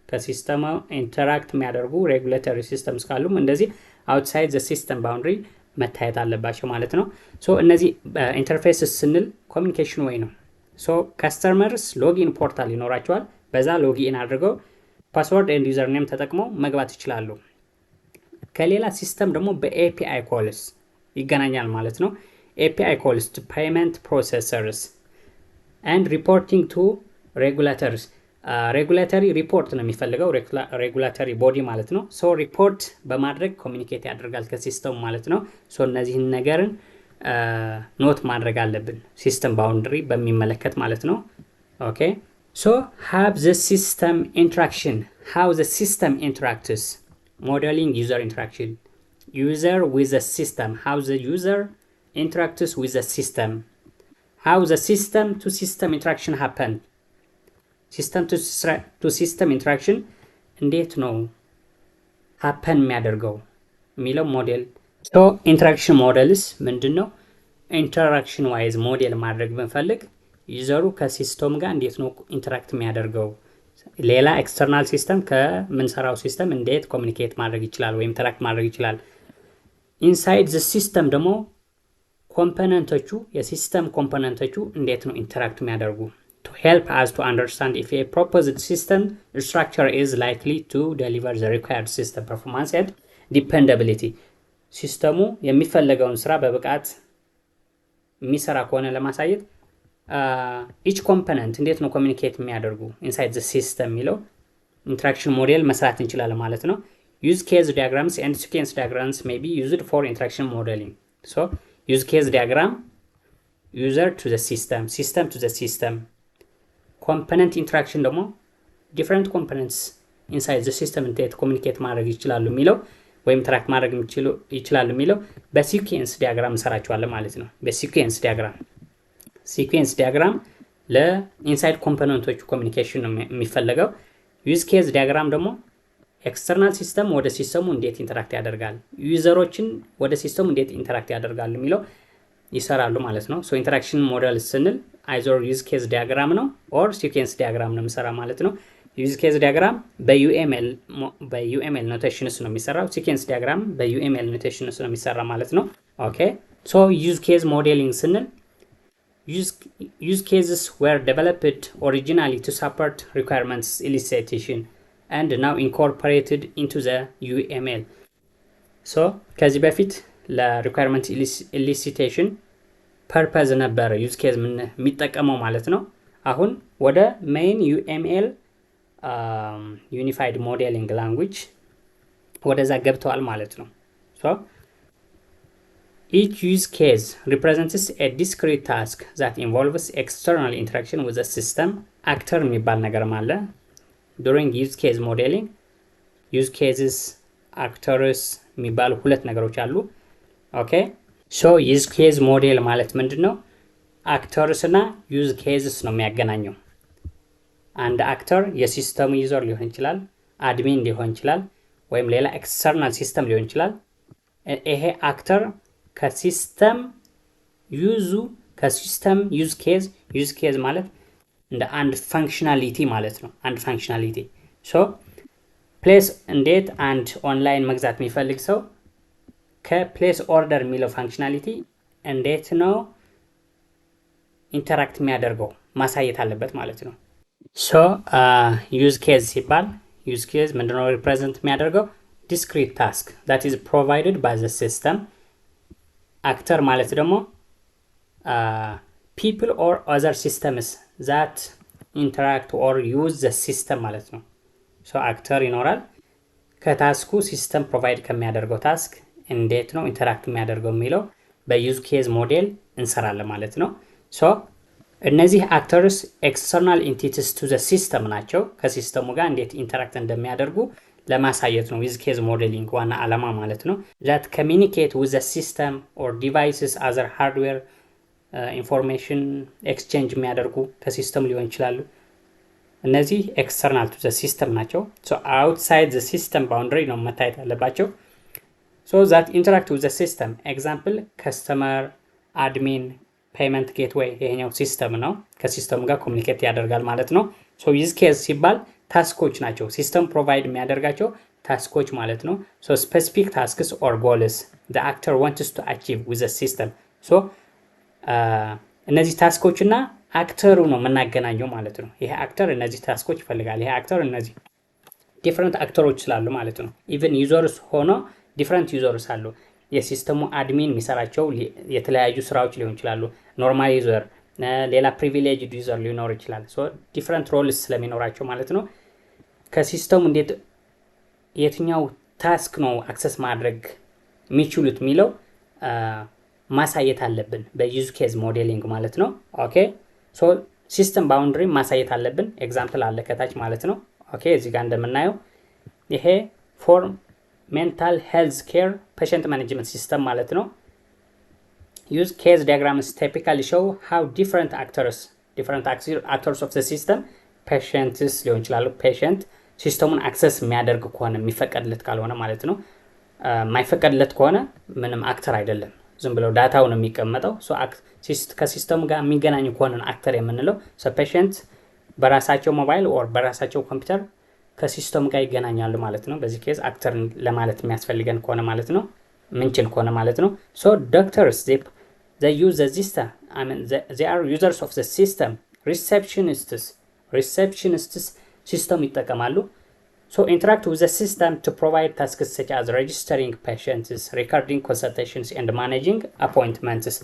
Speaker 1: ከሲስተሙ ኢንተራክት የሚያደርጉ ሬጉሌተሪ ሲስተምስ ካሉም እንደዚህ አውትሳይድ ዘ ሲስተም ባውንደሪ መታየት አለባቸው ማለት ነው። ሶ እነዚህ ኢንተርፌስስ ስንል ኮሚኒኬሽን ወይ ነው። ሶ ከስተመርስ ሎጊን ፖርታል ይኖራቸዋል። በዛ ሎጊን አድርገው ፓስወርድ ኤንድ ዩዘር ኔም ተጠቅመው መግባት ይችላሉ። ከሌላ ሲስተም ደግሞ በኤፒአይ ኮልስ ይገናኛል ማለት ነው። ኤፒአይ ኮልስ to payment processors and reporting to regulators ሬጉላተሪ ሪፖርት ነው የሚፈልገው ሬጉላተሪ ቦዲ ማለት ነው። ሶ ሪፖርት በማድረግ ኮሚኒኬት ያደርጋል ከሲስተም ማለት ነው። ሶ እነዚህን ነገርን ኖት ማድረግ አለብን ሲስተም ባውንደሪ በሚመለከት ማለት ነው። ኦኬ ሶ have the system interaction, how the system interacts, modeling user interaction, user with the system, how the user interacts with the system, how the system to system interaction happen, system to system interaction እንዴት ነው happen የሚያደርገው የሚለው ሞዴል። ሶ ኢንተራክሽን ሞዴልስ ምንድነው? ኢንተራክሽን ዋይዝ ሞዴል ማድረግ ብንፈልግ ዩዘሩ ከሲስተም ጋር እንዴት ነው ኢንተራክት የሚያደርገው፣ ሌላ ኤክስተርናል ሲስተም ከምንሰራው ሲስተም እንዴት ኮሚኒኬት ማድረግ ይችላል ወይም ኢንተራክት ማድረግ ይችላል። ኢንሳይድ ዘ ሲስተም ደግሞ ኮምፖነንቶቹ የሲስተም ኮምፖነንቶቹ እንዴት ነው ኢንተራክት የሚያደርጉ to help us to understand if a proposed system structure is likely to deliver the required system performance and dependability. ሲስተሙ የሚፈለገውን ስራ በብቃት የሚሰራ ከሆነ ለማሳየት each component እንዴት ነው ኮሚኒኬት የሚያደርጉ inside the system የሚለው ኢንተራክሽን ሞዴል መስራት እንችላለን ማለት ነው። use case diagrams and sequence diagrams may be used for interaction modeling. So use case diagram, user to the system, system to the system. Component interaction ደግሞ different components inside the system እንዴት ኮሚኒኬት ማድረግ ይችላሉ የሚለው ወይም ኢንተራክት ማድረግ ይችላሉ የሚለው በሲኩዌንስ ዲያግራም እንሰራቸዋለን ማለት ነው። በሲኩዌንስ ዲያግራም ለኢንሳይድ ኮምፖነንቶቹ ኮሚኒኬሽን ነው የሚፈለገው። ዩዝ ኬዝ ዲያግራም ደግሞ ኤክስተርናል ሲስተም ወደ ሲስተሙ እንዴት ኢንተራክት ያደርጋል፣ ዩዘሮችን ወደ ሲስተሙ እንዴት ኢንተራክት ያደርጋሉ የሚለው ይሰራሉ ማለት ነው። ሶ ኢንተራክሽን ሞዴል ስንል አይዞር ዩዝ ኬዝ ዲያግራም ነው ኦር ሲኩዌንስ ዲያግራም ነው የሚሰራ ማለት ነው። ዩዝ ኬዝ ዲያግራም በዩኤምኤል ኖቴሽንስ ነው የሚሰራው። ሲኩዌንስ ዲያግራም በዩኤምኤል ኖቴሽንስ ነው የሚሰራ ማለት ነው። ኦኬ ሶ ዩዝ ኬዝ ሞዴሊንግ ስንል use cases were developed originally to support requirements elicitation and now incorporated into the UML. So ከዚህ በፊት ለሪኳየርመንት ኢሊሲቴሽን ፐርፐዝ ነበር ዩዝ ኬዝ የሚጠቀመው ማለት ነው። አሁን ወደ ሜይን UML ዩኒፋይድ ሞዴሊንግ ላንጉጅ ወደዛ ገብተዋል ማለት ነው። ሶ each use case represents a discrete task that involves external interaction with the system. Actor የሚባል ነገር አለ። during use case modeling use cases actors የሚባሉ ሁለት ነገሮች አሉ። ኦኬ ሶ use case ሞዴል ማለት ምንድነው? actors እና use cases ነው የሚያገናኘው። አንድ አክተር የሲስተሙ ዩዘር ሊሆን ይችላል፣ አድሚን ሊሆን ይችላል፣ ወይም ሌላ ኤክስተርናል ሲስተም ሊሆን ይችላል። ይሄ አክተር ከሲስተም ዩዝ ኬዝ ማለት እንደ አንድ ፋንክሽናሊቲ ማለት ነው። አንድ ፋንክሽናሊቲ ሶ ፕሌስ እንዴት አንድ ኦንላይን መግዛት የሚፈልግ ሰው ከፕሌስ ኦርደር የሚለው ፋንክሽናሊቲ እንዴት ነው ኢንተራክት የሚያደርገው ማሳየት አለበት ማለት ነው። ሶ ዩዝ ኬዝ ሲባል ዩዝ ኬዝ ምንድነው ሪፕሬዘንት የሚያደርገው? ዲስክሪት ታስክ that is provided by the system. አክተር ማለት ደግሞ people or other systems that interact or use the system ማለት ነው። ሶ አክተር ይኖራል። ከታስኩ ሲስተም ፕሮቫይድ ከሚያደርገው ታስክ እንዴት ነው ኢንተራክት የሚያደርገው የሚለው በዩዝ ኬዝ ሞዴል እንሰራለን ማለት ነው። ሶ እነዚህ አክተርስ ኤክስተርናል ኢንቲቲስ ቱ ዘ ሲስተም ናቸው። ከሲስተሙ ጋር እንዴት ኢንተራክት እንደሚያደርጉ ለማሳየት ነው ዊዝ ኬዝ ሞዴሊንግ ዋና ዓላማ ማለት ነው። that communicate with the system or devices other hardware information exchange የሚያደርጉ ከሲስተም ሊሆን ይችላሉ። እነዚህ ኤክስተርናል ቱ ዘ ሲስተም ናቸው። so outside the system boundary ነው መታየት ያለባቸው። so that interact with the system example customer admin payment gateway ይሄኛው ሲስተም ነው። ከሲስተሙ ጋር ኮሚኒኬት ያደርጋል ማለት ነው። so use case ሲባል ታስኮች ናቸው። ሲስተም ፕሮቫይድ የሚያደርጋቸው ታስኮች ማለት ነው። so specific tasks or goals the actor wants to achieve with the system. so እነዚህ ታስኮች እና አክተሩ ነው የምናገናኘው ማለት ነው። ይሄ አክተር እነዚህ ታስኮች ይፈልጋል፣ ይሄ አክተር እነዚህ ዲፈረንት አክተሮች ስላሉ ማለት ነው። ኢቭን ዩዘርስ ሆኖ ዲፈረንት ዩዘርስ አሉ። የሲስተሙ አድሚን የሚሰራቸው የተለያዩ ስራዎች ሊሆን ይችላሉ። ኖርማል ዩዘር፣ ሌላ ፕሪቪሌጅድ ዩዘር ሊኖር ይችላል። ሶ ዲፈረንት ሮልስ ስለሚኖራቸው ማለት ነው ከሲስተሙ እንዴት የትኛው ታስክ ነው አክሰስ ማድረግ የሚችሉት የሚለው ማሳየት አለብን በዩዝ ኬዝ ሞዴሊንግ ማለት ነው። ኦኬ ሶ ሲስተም ባውንደሪ ማሳየት አለብን። ኤግዛምፕል አለ ከታች ማለት ነው። ኦኬ እዚህ ጋር እንደምናየው ይሄ ፎር ሜንታል ሄልዝ ኬር ፔሸንት ማኔጅመንት ሲስተም ማለት ነው። ዩዝ ኬዝ ዲያግራምስ ቲፒካሊ ሾው ሃው ዲፈረንት አክተርስ ኦፍ ዘ ሲስተም ፔሸንትስ ሊሆን ይችላሉ። ፔሸንት ሲስተሙን አክሰስ የሚያደርግ ከሆነ የሚፈቀድለት ካልሆነ ማለት ነው። የማይፈቀድለት ከሆነ ምንም አክተር አይደለም፣ ዝም ብለው ዳታውን የሚቀመጠው። ከሲስተሙ ጋር የሚገናኙ ከሆነ አክተር የምንለው። ፔሸንት በራሳቸው ሞባይል ኦር በራሳቸው ኮምፒውተር ከሲስተሙ ጋር ይገናኛሉ ማለት ነው። በዚህ ኬዝ አክተር ለማለት የሚያስፈልገን ከሆነ ማለት ነው፣ ምንችል ከሆነ ማለት ነው። ሶ ዶክተርስ they use the system, I mean they are users of the system receptionists ሲስተም ይጠቀማሉ። So interact with the system to provide tasks such as registering patients, recording consultations and managing appointments.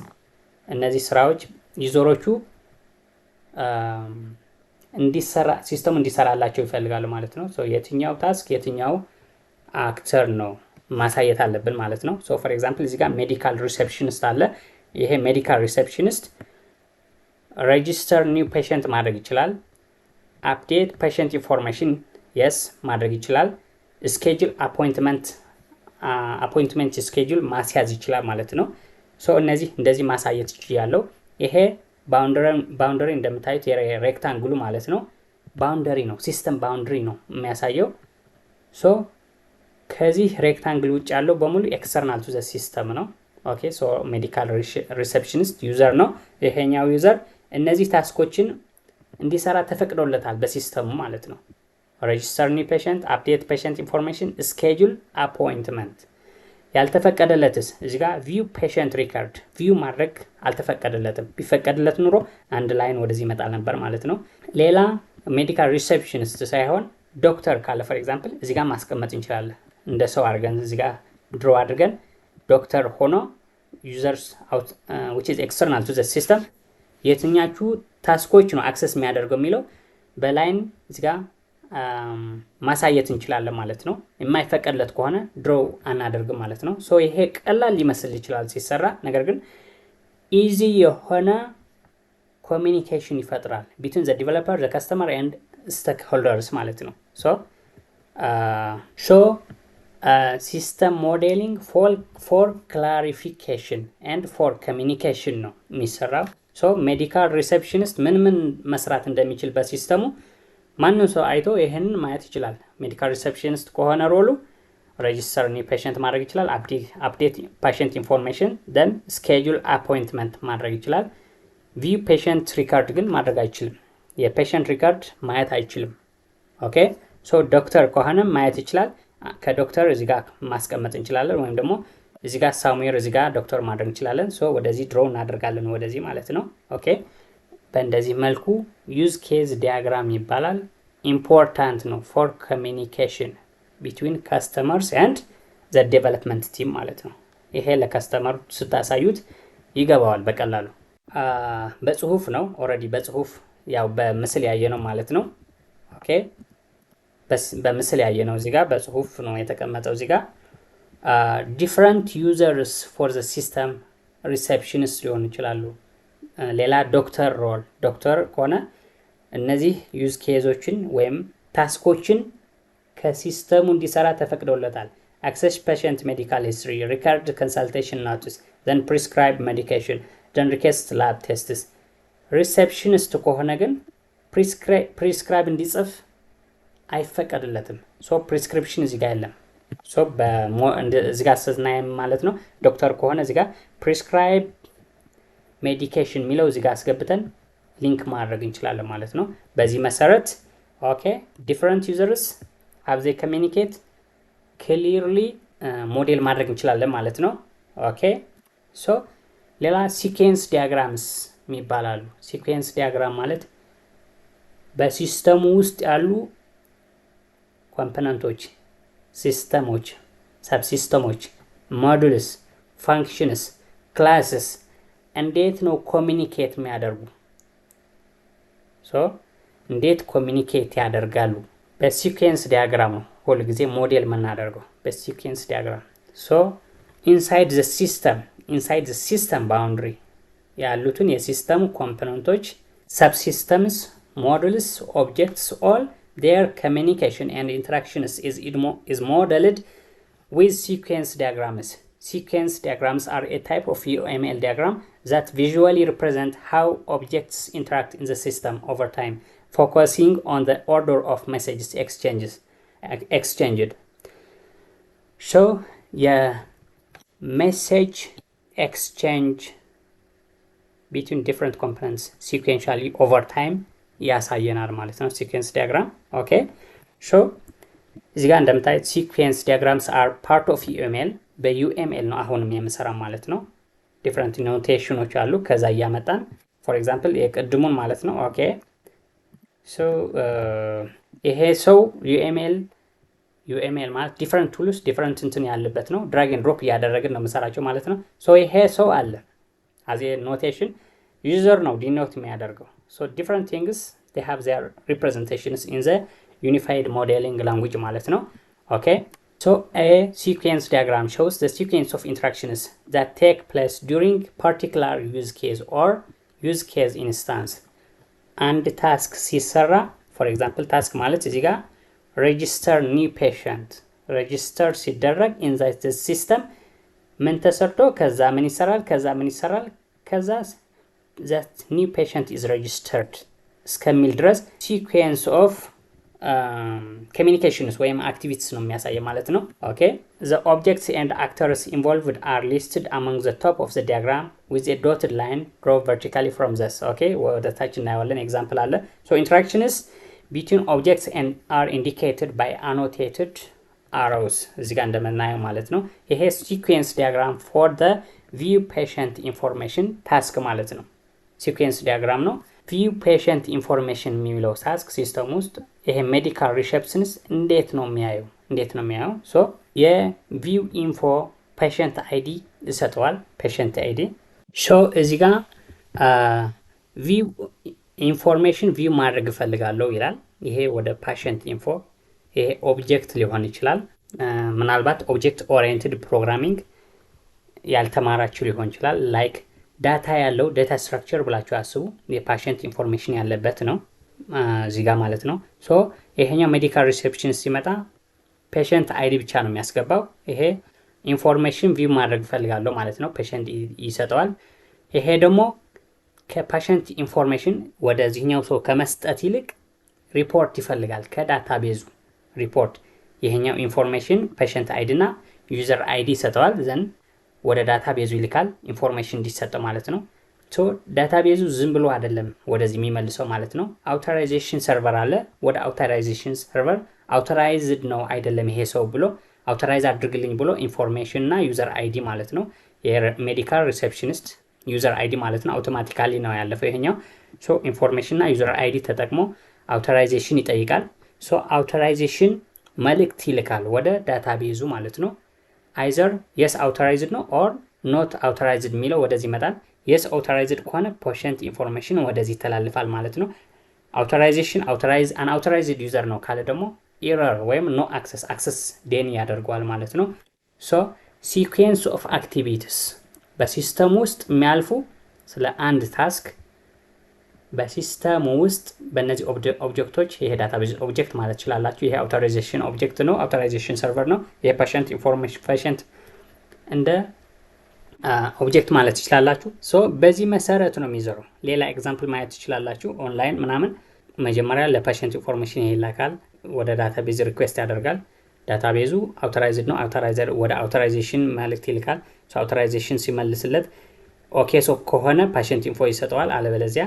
Speaker 1: እነዚህ ስራዎች ዩዘሮቹ ሲስተም እንዲሰራላቸው ይፈልጋሉ ማለት ነው። ሶ የትኛው ታስክ የትኛው አክተር ነው ማሳየት አለብን ማለት ነው። ሶ ፎር ኤግዛምፕል እዚህ ጋር ሜዲካል ሪሴፕሽኒስት አለ። ይሄ ሜዲካል ሪሴፕሽኒስት ሬጂስተር ኒው ፔሸንት ማድረግ ይችላል። አፕዴት ፔሸንት ኢንፎርሜሽን የስ ማድረግ ይችላል። ስኬጁል አፖይንትመንት ስኬጁል ማስያዝ ይችላል ማለት ነው። ሶ እነዚህ እንደዚህ ማሳየት ይችላል። ይሄ ባውንደሪ እንደምታዩት የሬክታንግሉ ማለት ነው ባውንደሪ ነው፣ ሲስተም ባውንደሪ ነው የሚያሳየው። ሶ ከዚህ ሬክታንግል ውጭ ያለው በሙሉ ኤክስተርናል ቱ ዘ ሲስተም ነው። ኦኬ ሶ ሜዲካል ሪሴፕሽኒስት ዩዘር ነው። ይሄኛው ዩዘር እነዚህ ታስኮችን እንዲሰራ ተፈቅዶለታል በሲስተሙ ማለት ነው። ሬጂስተር ኒው ፔሸንት፣ አፕዴት ፔሸንት ኢንፎርሜሽን፣ ስኬጁል አፖይንትመንት። ያልተፈቀደለትስ እዚህ ጋር ቪው ፔሸንት ሪከርድ ቪው ማድረግ አልተፈቀደለትም። ቢፈቀድለት ኑሮ አንድ ላይን ወደዚህ ይመጣል ነበር ማለት ነው። ሌላ ሜዲካል ሪሴፕሽኒስት ሳይሆን ዶክተር ካለ ፎር ኤግዛምፕል እዚህ ጋር ማስቀመጥ እንችላለን። እንደ ሰው አድርገን እዚህ ጋር ድሮ አድርገን ዶክተር ሆኖ ዩዘርስ which is external to the system የትኛቹ ታስኮች ነው አክሰስ የሚያደርገው የሚለው በላይን እዚህ ጋር ማሳየት እንችላለን ማለት ነው። የማይፈቀድለት ከሆነ ድሮ አናደርግም ማለት ነው። ሶ ይሄ ቀላል ሊመስል ይችላል ሲሰራ፣ ነገር ግን ኢዚ የሆነ ኮሚኒኬሽን ይፈጥራል between the developer, the customer and stakeholders ማለት ነው። ሶ ሲስተም ሞዴሊንግ ፎር ክላሪፊኬሽን ኤንድ ፎር ኮሚኒኬሽን ነው የሚሰራው። ሶ ሜዲካል ሪሴፕሽኒስት ምን መስራት እንደሚችል በሲስተሙ ማንም ሰው አይቶ ይሄንን ማየት ይችላል። ሜዲካል ሪሴፕሽኒስት ከሆነ ሮሉ ሬጂስተር ኒው ፔሸንት ማድረግ ይችላል። አፕዴት ፔሸንት ኢንፎርሜሽን ደን ስኬጁል አፖይንትመንት ማድረግ ይችላል። ቪው ፔሸንት ሪካርድ ግን ማድረግ አይችልም። የፔሸንት ሪካርድ ማየት አይችልም። ኦኬ ሶ ዶክተር ከሆነ ማየት ይችላል። ከዶክተር እዚህ ጋር ማስቀመጥ እንችላለን፣ ወይም ደግሞ እዚህ ጋር ሳሙዌር እዚህ ጋር ዶክተር ማድረግ እንችላለን። ሶ ወደዚህ ድሮ እናደርጋለን ወደዚህ ማለት ነው። ኦኬ በእንደዚህ መልኩ ዩዝ ኬዝ ዲያግራም ይባላል። ኢምፖርታንት ነው ፎር ኮሚኒኬሽን ቢትዊን ካስተመርስ ኤንድ ዘ ዴቨሎፕመንት ቲም ማለት ነው። ይሄ ለካስተመር ስታሳዩት ይገባዋል በቀላሉ። በጽሁፍ ነው ኦልሬዲ በጽሁፍ ያው በምስል ያየ ነው ማለት ነው። ኦኬ በምስል ያየ ነው እዚህ ጋር በጽሁፍ ነው የተቀመጠው እዚህ ጋር ዲፈረንት ዩዘርስ ፎር ዘ ሲስተም ሪሴፕሽኒስት ሊሆኑ ይችላሉ። ሌላ ዶክተር ሮል ዶክተር ከሆነ እነዚህ ዩዝ ኬዞችን ወይም ታስኮችን ከሲስተሙ እንዲሰራ ተፈቅዶለታል። አክሰስ ፔሸንት ሜዲካል ሂስትሪ፣ ሪካርድ ኮንሰልቴሽን ኖትስ፣ ዘን ፕሪስክራይብ ሜዲኬሽን፣ ዘን ሪኩዌስት ላብ ቴስትስ። ሪሴፕሽኒስት ከሆነ ግን ፕሪስክራይብ እንዲጽፍ አይፈቀድለትም። ሶ ፕሪስክሪፕሽን እዚህ ጋር የለም። ሶ እዚህ ጋር ስናይ ማለት ነው ዶክተር ከሆነ እዚህ ጋር ፕሪስክራይብ ሜዲኬሽን የሚለው እዚህ ጋር አስገብተን ሊንክ ማድረግ እንችላለን ማለት ነው። በዚህ መሰረት ኦኬ ዲፈረንት ዩዘርስ ሃቭ ዜ ኮሚኒኬት ክሊርሊ ሞዴል ማድረግ እንችላለን ማለት ነው። ኦኬ ሶ ሌላ ሲኩዌንስ ዲያግራምስ የሚባላሉ። ሲኩዌንስ ዲያግራም ማለት በሲስተሙ ውስጥ ያሉ ኮምፖነንቶች፣ ሲስተሞች፣ ሰብሲስተሞች፣ ሞዱልስ፣ ፋንክሽንስ፣ ክላስስ እንዴት ነው ኮሚኒኬት የሚያደርጉ? ሶ እንዴት ኮሚኒኬት ያደርጋሉ? በሲኩዌንስ ዲያግራም ነው ሁል ጊዜ ሞዴል የምናደርገው በሲኩዌንስ ዲያግራም። ሶ ኢንሳይድ ዘ ሲስተም ባውንደሪ ያሉትን የሲስተሙ ኮምፖነንቶች፣ ሰብሲስተምስ፣ ሞዱልስ፣ ኦብጀክትስ ኦል their communication and interactions is modeled with sequence diagrams. Sequence diagrams are a type of UML diagram that visually represent how objects interact in the system over time, focusing on the order of messages exchanged. So, message exchange between different components sequentially over time ያሳየናል ማለት ነው ሲኩዌንስ ዲያግራም። ኦኬ ሶ እዚህ ጋር እንደምታዩት ሲኩዌንስ ዲያግራምስ አር ፓርት ኦፍ ዩኤምኤል። በዩኤምኤል ነው አሁንም የምሰራ ማለት ነው። ዲፈረንት ኖቴሽኖች አሉ። ከዛ እያመጣን ፎር ኤግዛምፕል የቅድሙን ማለት ነው። ኦኬ ሶ ይሄ ሰው ዩኤምኤል ማለት ዲፈረንት ቱልስ ዲፈረንት እንትን ያለበት ነው። ድራግ ኤንድ ድሮፕ እያደረግን ነው የምሰራቸው ማለት ነው። ሶ ይሄ ሰው አለ አዜ ኖቴሽን ዩዘር ነው ዲኖት የሚያደርገው። ሶ ዲፈረንት ቲንግስ they have their representations in the unified modeling language ማለት ነው። ኦኬ so a sequence diagram shows the sequence of interactions that take place during particular use case or use case instance አንድ ታስክ ሲሰራ for example ታስክ ማለት እዚህ ጋር register new patient register ሲደረግ in the system ምን ተሰርቶ ከዛ ምን ይሰራል ከዛ that new patient is registered እስከሚል ድረስ sequence of communications ወይም activities ነው የሚያሳየው ማለት ነው። ኦኬ the objects and actors involved are listed among the top of the diagram with a dotted line drawn vertically from this. ኦኬ ወደ ታች እናያለን ኤግዛምፕል አለ። so interactions between objects and are indicated by annotated arrows እዚህ ጋር እንደምናየው ማለት ነው። ይሄ sequence diagram for the view patient information task ማለት ነው። sequence diagram ነው። ቪው ፔሸንት ኢንፎርሜሽን የሚለው ታስክ ሲስተም ውስጥ ይሄ ሜዲካል ሪሴፕሽንስ እንዴት ነው የሚያየው ሶ የቪው ኢንፎ ፔሸንት አይዲ ይሰጠዋል። ፔሸንት አይዲ ሶ እዚህ ጋር ቪው ኢንፎርሜሽን ቪው ማድረግ እፈልጋለሁ ይላል። ይሄ ወደ ፔሸንት ኢንፎ ይሄ ኦብጀክት ሊሆን ይችላል። ምናልባት ኦብጀክት ኦሪየንትድ ፕሮግራሚንግ ያልተማራችሁ ሊሆን ይችላል። ላይክ ዳታ ያለው ዳታ ስትራክቸር ብላችሁ አስቡ። የፔሸንት ኢንፎርሜሽን ያለበት ነው እዚህ ጋር ማለት ነው። ሶ ይሄኛው ሜዲካል ሪሴፕሽን ሲመጣ ፔሸንት አይዲ ብቻ ነው የሚያስገባው። ይሄ ኢንፎርሜሽን ቪው ማድረግ ፈልጋለሁ ማለት ነው። ፔሸንት ይሰጠዋል። ይሄ ደግሞ ከፔሸንት ኢንፎርሜሽን ወደዚህኛው ሰው ከመስጠት ይልቅ ሪፖርት ይፈልጋል ከዳታ ቤዙ ሪፖርት። ይሄኛው ኢንፎርሜሽን ፔሸንት አይዲ እና ዩዘር አይዲ ይሰጠዋል። ዘን ወደ ዳታ ቤዙ ይልካል ኢንፎርሜሽን እንዲሰጠው ማለት ነው። ሶ ዳታ ቤዙ ዝም ብሎ አይደለም ወደዚህ የሚመልሰው ማለት ነው። አውቶራይዜሽን ሰርቨር አለ። ወደ አውቶራይዜሽን ሰርቨር አውቶራይዝድ ነው አይደለም ይሄ ሰው ብሎ አውቶራይዝ አድርግልኝ ብሎ ኢንፎርሜሽን እና ዩዘር አይዲ ማለት ነው። የሜዲካል ሪሴፕሽኒስት ዩዘር አይዲ ማለት ነው። አውቶማቲካሊ ነው ያለፈው ይሄኛው። ሶ ኢንፎርሜሽን እና ዩዘር አይዲ ተጠቅሞ አውቶራይዜሽን ይጠይቃል። ሶ አውቶራይዜሽን መልእክት ይልካል ወደ ዳታ ቤዙ ማለት ነው። አይዘር የስ አውቶራይዝድ ነው ኦር ኖት አውቶራይዝድ የሚለው ወደዚህ ይመጣል። የስ አውቶራይዝድ ከሆነ ፔሸንት ኢንፎርሜሽን ወደዚህ ይተላልፋል ማለት ነው። አውቶራይዜሽን አውቶራይዝድ ዩዘር ነው ካለ ደግሞ ኤረር ወይም ኖ አክሰስ ዴን ያደርገዋል ማለት ነው። ሶ ሲኩዌንስ ኦፍ አክቲቪቲስ በሲስተም ውስጥ የሚያልፉ ስለ አንድ ታስክ በሲስተሙ ውስጥ በእነዚህ ኦብጀክቶች ይሄ ዳታቤዝ ኦብጀክት ማለት ይችላላችሁ። ይሄ አውቶራይዜሽን ኦብጀክት ነው። አውቶራይዜሽን ሰርቨር ነው። ይሄ ፔሸንት ኢንፎርሜሽን ፔሸንት እንደ ኦብጀክት ማለት ትችላላችሁ። ሶ በዚህ መሰረት ነው የሚዘሩ። ሌላ ኤግዛምፕል ማየት ትችላላችሁ ኦንላይን ምናምን። መጀመሪያ ለፔሸንት ኢንፎርሜሽን ይሄ ይላካል፣ ወደ ዳታቤዝ ሪኩዌስት ያደርጋል። ዳታቤዙ አውቶራይዝድ ነው። አውቶራይዘር ወደ አውቶራይዜሽን መልእክት ይልካል። ሶ አውቶራይዜሽን ሲመልስለት ኦኬ ሶ ከሆነ ፔሸንት ኢንፎ ይሰጠዋል። አለበለዚያ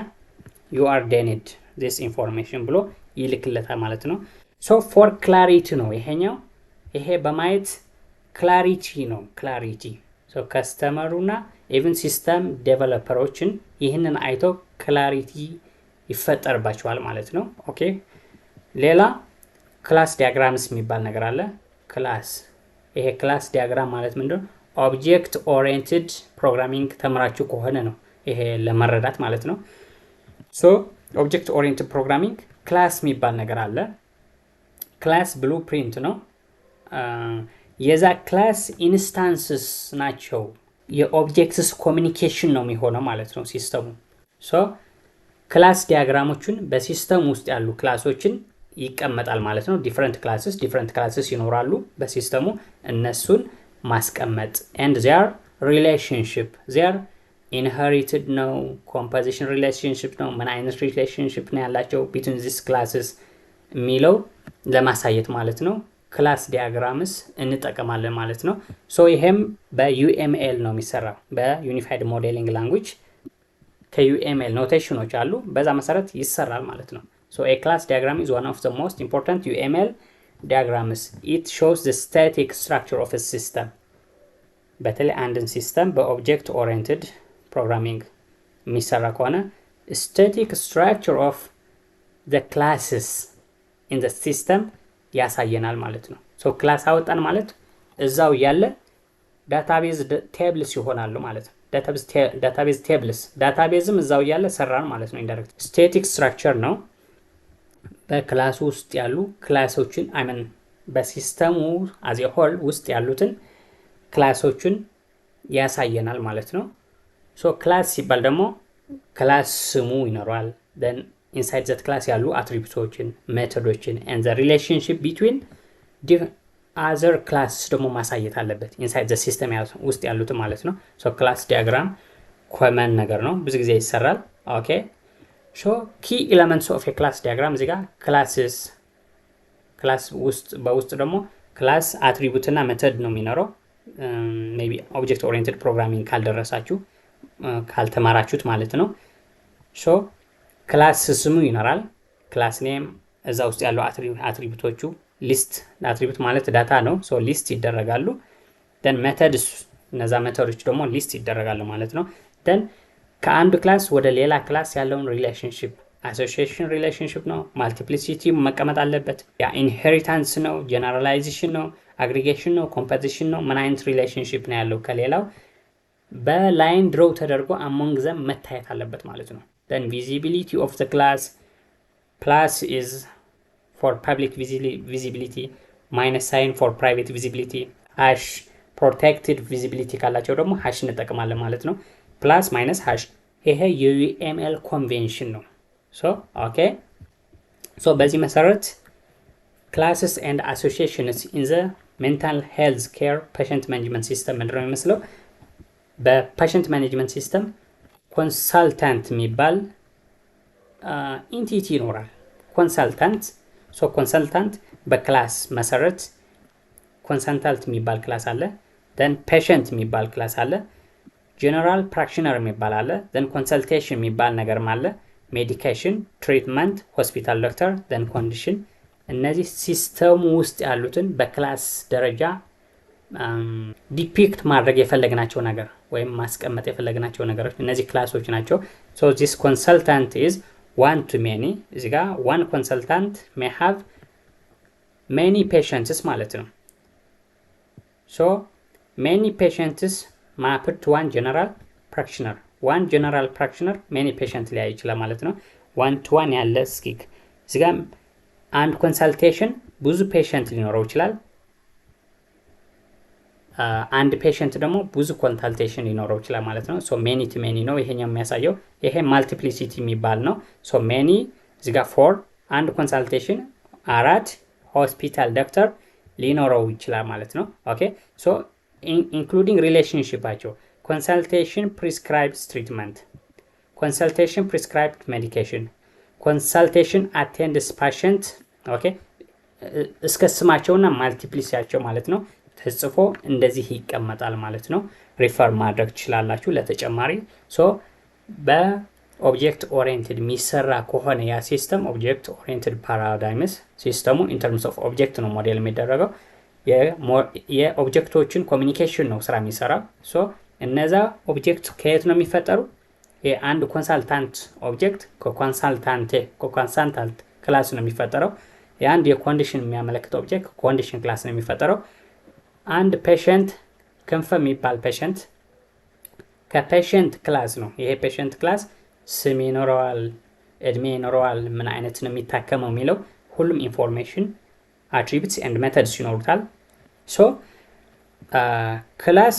Speaker 1: you are denied this information ብሎ ይልክለታል ማለት ነው። ሶ ፎር ክላሪቲ ነው ይሄኛው። ይሄ በማየት ክላሪቲ ነው ክላሪቲ። ሶ ከስተመሩና ኢቭን ሲስተም ዴቨሎፐሮችን ይህንን አይቶ ክላሪቲ ይፈጠርባቸዋል ማለት ነው። ኦኬ ሌላ ክላስ ዲያግራምስ የሚባል ነገር አለ። ክላስ ይሄ ክላስ ዲያግራም ማለት ምንድነው? ኦብጀክት ኦሪየንትድ ፕሮግራሚንግ ተምራችሁ ከሆነ ነው ይሄ ለመረዳት ማለት ነው። ሶ ኦብጀክት ኦሪየንትድ ፕሮግራሚንግ ክላስ የሚባል ነገር አለ። ክላስ ብሉፕሪንት ነው። የዛ ክላስ ኢንስታንስስ ናቸው። የኦብጀክትስ ኮሚኒኬሽን ነው የሚሆነው ማለት ነው ሲስተሙ። ሶ ክላስ ዲያግራሞችን በሲስተም ውስጥ ያሉ ክላሶችን ይቀመጣል ማለት ነው። ዲፈረንት ክላስስ ይኖራሉ በሲስተሙ። እነሱን ማስቀመጥ and their relationship their inherited ነው composition relationship ነው ምን አይነት relationship ነው ያላቸው between these classes የሚለው ለማሳየት ማለት ነው። ክላስ ዲያግራምስ እንጠቀማለን ማለት ነው። ሶ ይሄም በዩኤምኤል ነው የሚሰራው በዩኒፋይድ ሞዴሊንግ ላንጉዌጅ ከዩኤምኤል ኖቴሽኖች አሉ በዛ መሰረት ይሰራል ማለት ነው። ሶ a class diagram is one of the most important UML diagrams. It shows the static structure of a system. በተለይ አንድን ሲስተም በኦብጀክት ኦሪየንትድ ፕሮግራሚንግ የሚሰራ ከሆነ static structure of the classes in the system ያሳየናል ማለት ነው። ሶ ክላስ አወጣን ማለት እዛው ያለ ዳታቤዝ ቴብልስ ይሆናሉ ማለት ነው። ዳታቤዝ ቴብልስ ዳታቤዝም እዛው ያለ ሰራን ማለት ነው። ኢንዳይሬክት ስታቲክ ስትራክቸር ነው። በክላሱ ውስጥ ያሉ ክላሶችን አይመን በሲስተሙ አዝ ኤ ሆል ውስጥ ያሉትን ክላሶችን ያሳየናል ማለት ነው። ሶ ክላስ ሲባል ደግሞ ክላስ ስሙ ይኖረዋል። then inside that class ያሉ አትሪቢዩቶችን ሜቶዶችን and the relationship between other classes ደግሞ ማሳየት አለበት inside the system ውስጥ ያሉት ማለት ነው። ሶ ክላስ ዲያግራም ኮመን ነገር ነው፣ ብዙ ጊዜ ይሰራል። ኦኬ ሶ key elements of a class diagram እዚህ ጋር ክላስስ ክላስ ውስጥ በውስጥ ደግሞ ክላስ አትሪቢዩት እና ሜተድ ነው የሚኖረው። ሜቢ ኦብጀክት ኦሪየንትድ ፕሮግራሚንግ ካልደረሳችሁ ካልተማራችሁት ማለት ነው። ሶ ክላስ ስሙ ይኖራል። ክላስ ኔም እዛ ውስጥ ያለው አትሪቢዩቶቹ ሊስት አትሪቢዩት ማለት ዳታ ነው። ሶ ሊስት ይደረጋሉ። ደን ሜተድስ እነዛ ሜተዶች ደግሞ ሊስት ይደረጋሉ ማለት ነው። ደን ከአንዱ ክላስ ወደ ሌላ ክላስ ያለውን ሪሌሽንሺፕ አሶሲዬሽን ሪሌሽንሺፕ ነው። ማልቲፕሊሲቲ መቀመጥ አለበት። ያ ኢንሄሪታንስ ነው፣ ጀነራላይዜሽን ነው፣ አግሪጌሽን ነው፣ ኮምፖዚሽን ነው። ምን አይነት ሪሌሽንሺፕ ነው ያለው ከሌላው በላይን ድሮው ተደርጎ አሞንግ ዘም መታየት አለበት ማለት ነው። then visibility of the class is for public visibility minus sign for private visibility hash protected visibility ካላቸው ደግሞ ሃሽ እንጠቀማለን ማለት ነው። ፕላስ ማይነስ ሃሽ ይሄ የዩኤምኤል ኮንቬንሽን ነው። ሶ ኦኬ ሶ በዚህ መሰረት classes and associations in the mental health care patient management system ምንድነው የሚመስለው? በፔሸንት ማኔጅመንት ሲስተም ኮንሳልታንት የሚባል ኢንቲቲ ይኖራል። ኮንሳልታንት በክላስ መሰረት ኮንሰልታንት የሚባል ክላስ አለ። ደን ፔሸንት የሚባል ክላስ አለ። ጀነራል ፕራክቲሽነር የሚባል አለ። ደን ኮንሰልቴሽን የሚባል ነገርም አለ። ሜዲኬሽን፣ ትሪትመንት፣ ሆስፒታል ዶክተር፣ ደን ኮንዲሽን። እነዚህ ሲስተሙ ውስጥ ያሉትን በክላስ ደረጃ ዲፒክት ማድረግ የፈለግናቸው ነገር ወይም ማስቀመጥ የፈለግናቸው ነገሮች እነዚህ ክላሶች ናቸው። ሶ ዚስ ኮንሰልታንት ኢዝ ዋን ቱ ሜኒ። እዚህ ጋር ዋን ኮንሰልታንት ሜይ ሃቭ ሜኒ ፔሸንትስ ማለት ነው። ሶ ሜኒ ፔሸንትስ ማፕድ ቱ ዋን ጀነራል ፕራክቲሽነር። ዋን ጀነራል ፕራክቲሽነር ሜኒ ፔሸንት ሊያይ ይችላል ማለት ነው። ዋን ቱ ዋን ያለ ስኪክ እዚህ ጋር አንድ ኮንሰልቴሽን ብዙ ፔሸንት ሊኖረው ይችላል። አንድ ፔሸንት ደግሞ ብዙ ኮንሰልቴሽን ሊኖረው ይችላል ማለት ነው። ሶ ሜኒ ቱ ሜኒ ነው ይሄኛው የሚያሳየው። ይሄ ማልቲፕሊሲቲ የሚባል ነው። ሶ ሜኒ እዚህ ጋር ፎር አንድ ኮንሰልቴሽን አራት ሆስፒታል ዶክተር ሊኖረው ይችላል ማለት ነው። ኦኬ ሶ ኢንክሉዲንግ ሪሌሽንሺፓቸው ኮንሰልቴሽን ፕሪስክራይብድ ትሪትመንት፣ ኮንሰልቴሽን ፕሪስክራይብድ ሜዲኬሽን፣ ኮንሰልቴሽን አቴንድስ ፓሽንት። ኦኬ እስከ ስማቸውና ማልቲፕሊሲያቸው ማለት ነው ተጽፎ እንደዚህ ይቀመጣል ማለት ነው። ሪፈር ማድረግ ትችላላችሁ ለተጨማሪ። ሶ በኦብጀክት ኦሪየንትድ የሚሰራ ከሆነ ያ ሲስተም ኦብጀክት ኦሪየንትድ ፓራዳይምስ ሲስተሙ ኢን ተርምስ ኦፍ ኦብጀክት ነው ሞዴል የሚደረገው። የኦብጀክቶችን ኮሚኒኬሽን ነው ስራ የሚሰራው። ሶ እነዛ ኦብጀክት ከየት ነው የሚፈጠሩ? የአንድ ኮንሳልታንት ኦብጀክት ከኮንሳልታንት ክላስ ነው የሚፈጠረው። የአንድ የኮንዲሽን የሚያመለክት ኦብጀክት ኮንዲሽን ክላስ ነው የሚፈጠረው። አንድ ፔሸንት ክንፈ የሚባል ፔሸንት ከፔሸንት ክላስ ነው። ይሄ ፔሸንት ክላስ ስም ይኖረዋል፣ እድሜ ይኖረዋል፣ ምን አይነት ነው የሚታከመው የሚለው ሁሉም ኢንፎርሜሽን አትሪቢዩትስ ኤንድ ሜተድስ ይኖሩታል። ሶ ክላስ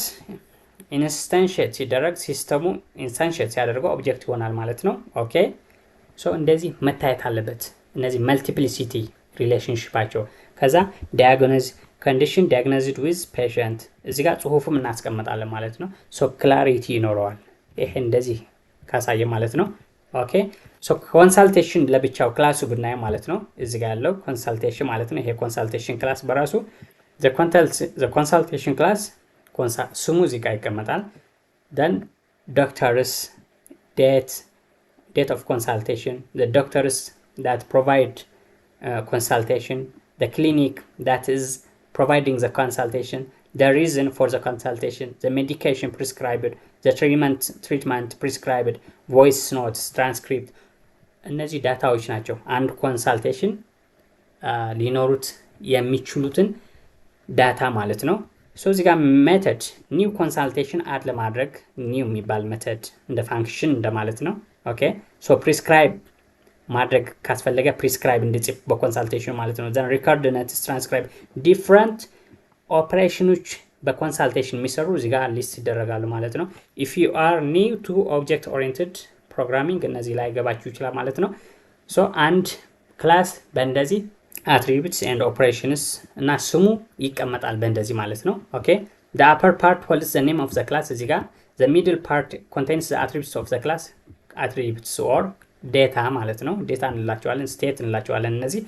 Speaker 1: ኢንስታንሺየት ሲደረግ ሲስተሙ ኢንስታንሺየት ሲያደርገው ኦብጀክት ይሆናል ማለት ነው። ኦኬ ሶ እንደዚህ መታየት አለበት እነዚህ መልቲፕሊሲቲ ሪሌሽንሺፓቸው። ከዛ ዲያግኖዝ ኮንዲሽን ዲያግኖዝድ ዊዝ ፔሸንት እዚህ ጋር ጽሁፉም እናስቀምጣለን ማለት ነው። ሶ ክላሪቲ ይኖረዋል ይሄ እንደዚህ ካሳየ ማለት ነው። ኦኬ ሶ ኮንሳልቴሽን ለብቻው ክላሱ ብናየው ማለት ነው እዚህ ጋር ያለው ኮንሳልቴሽን ማለት ነው። ይሄ ኮንሳልቴሽን ክላስ በራሱ the consultation class ስሙ እዚህ ጋር ይቀመጣል። then doctors date of consultation, the doctors that provide consultation, the clinic that is providing the consultation, the reason for the consultation, the medication prescribed, the treatment prescribed, voice notes, transcript እነዚህ ዳታዎች ናቸው አንድ ኮንሳልቴሽን ሊኖሩት የሚችሉትን ዳታ ማለት ነው። ሶ እዚህ ጋር ሜተድ ኒው ኮንሳልቴሽን አድ ለማድረግ ኒው የሚባል ሜተድ እንደ ፋንክሽን እንደማለት ነው። ኦኬ ሶ ፕሪስክራይብ ማድረግ ካስፈለገ ፕሪስክራይብ እንድጽፍ በኮንሳልቴሽን ማለት ነው። ዘን ሪከርድ ነትስ ትራንስክራይብ ዲፍረንት ኦፕሬሽኖች በኮንሳልቴሽን የሚሰሩ እዚህ ጋር ሊስት ይደረጋሉ ማለት ነው። ኢፍ ዩ አር ኒው ቱ ኦብጀክት ኦሪየንትድ ፕሮግራሚንግ እነዚህ ላይ ገባችሁ ይችላል ማለት ነው። ሶ አንድ ክላስ በእንደዚህ attributes and operations እና ስሙ ይቀመጣል በእንደዚህ ማለት ነው። ኦኬ the upper part holds the name of the class እዚህ ጋር the middle part contains the attributes of the class attributes or data ማለት ነው። data እንላቸዋለን state እንላቸዋለን እነዚህ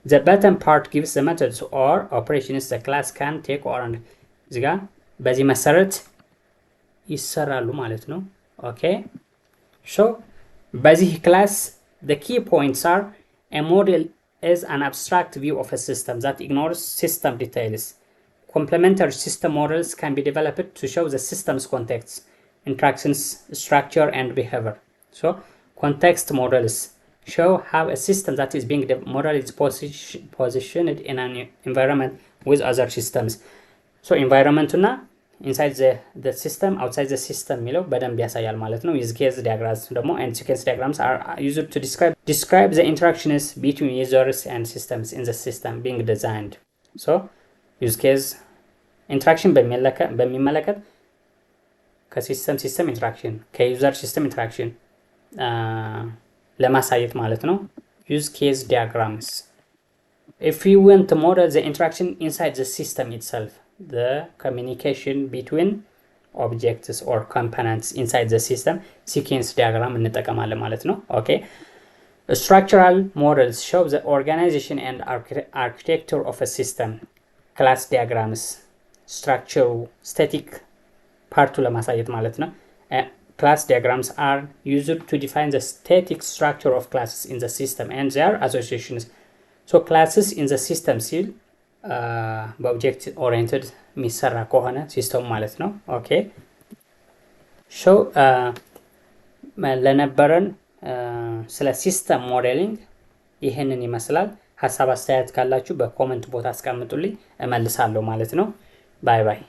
Speaker 1: the bottom part gives the methods or operations the class can take or እዚህ ጋር በዚህ መሰረት ይሰራሉ ማለት ነው። ኦኬ so በዚህ ክላስ the key points are a model is an abstract view of a system that ignores system details. Complementary system models can be developed to show the system's context, interactions, structure, and behavior. So, context models show how a system that is being model is positioned in an environment with other systems. So, environment inside the system, outside the system የሚለው በደንብ ያሳያል ማለት ነው። use case diagrams ደግሞ and sequence diagrams are used to describe the interactions between users and systems in the system being designed. So use case interaction በሚመለከት ከሲስተም ኢንተራክሽን ከዩዘር ሲስተም ኢንተራክሽን ለማሳየት ማለት ነው። use case diagrams if you want to model the interaction inside the system itself, the communication between objects or components inside the system, sequence diagram እንጠቀማለን ማለት ነው። ኦኬ structural models show the organization and architecture of a system. class diagrams structure static part ለማሳየት ማለት ነው። class diagrams are used to define the static structure of classes in the system and their associations. so classes in the system ሲል በኦብጀክት ኦሪየንትድ የሚሰራ ከሆነ ሲስተም ማለት ነው። ኦኬ ሶ ለነበረን ስለ ሲስተም ሞዴሊንግ ይሄንን ይመስላል። ሐሳብ አስተያየት ካላችሁ በኮሜንት ቦታ አስቀምጡልኝ እመልሳለሁ ማለት ነው። ባይ ባይ።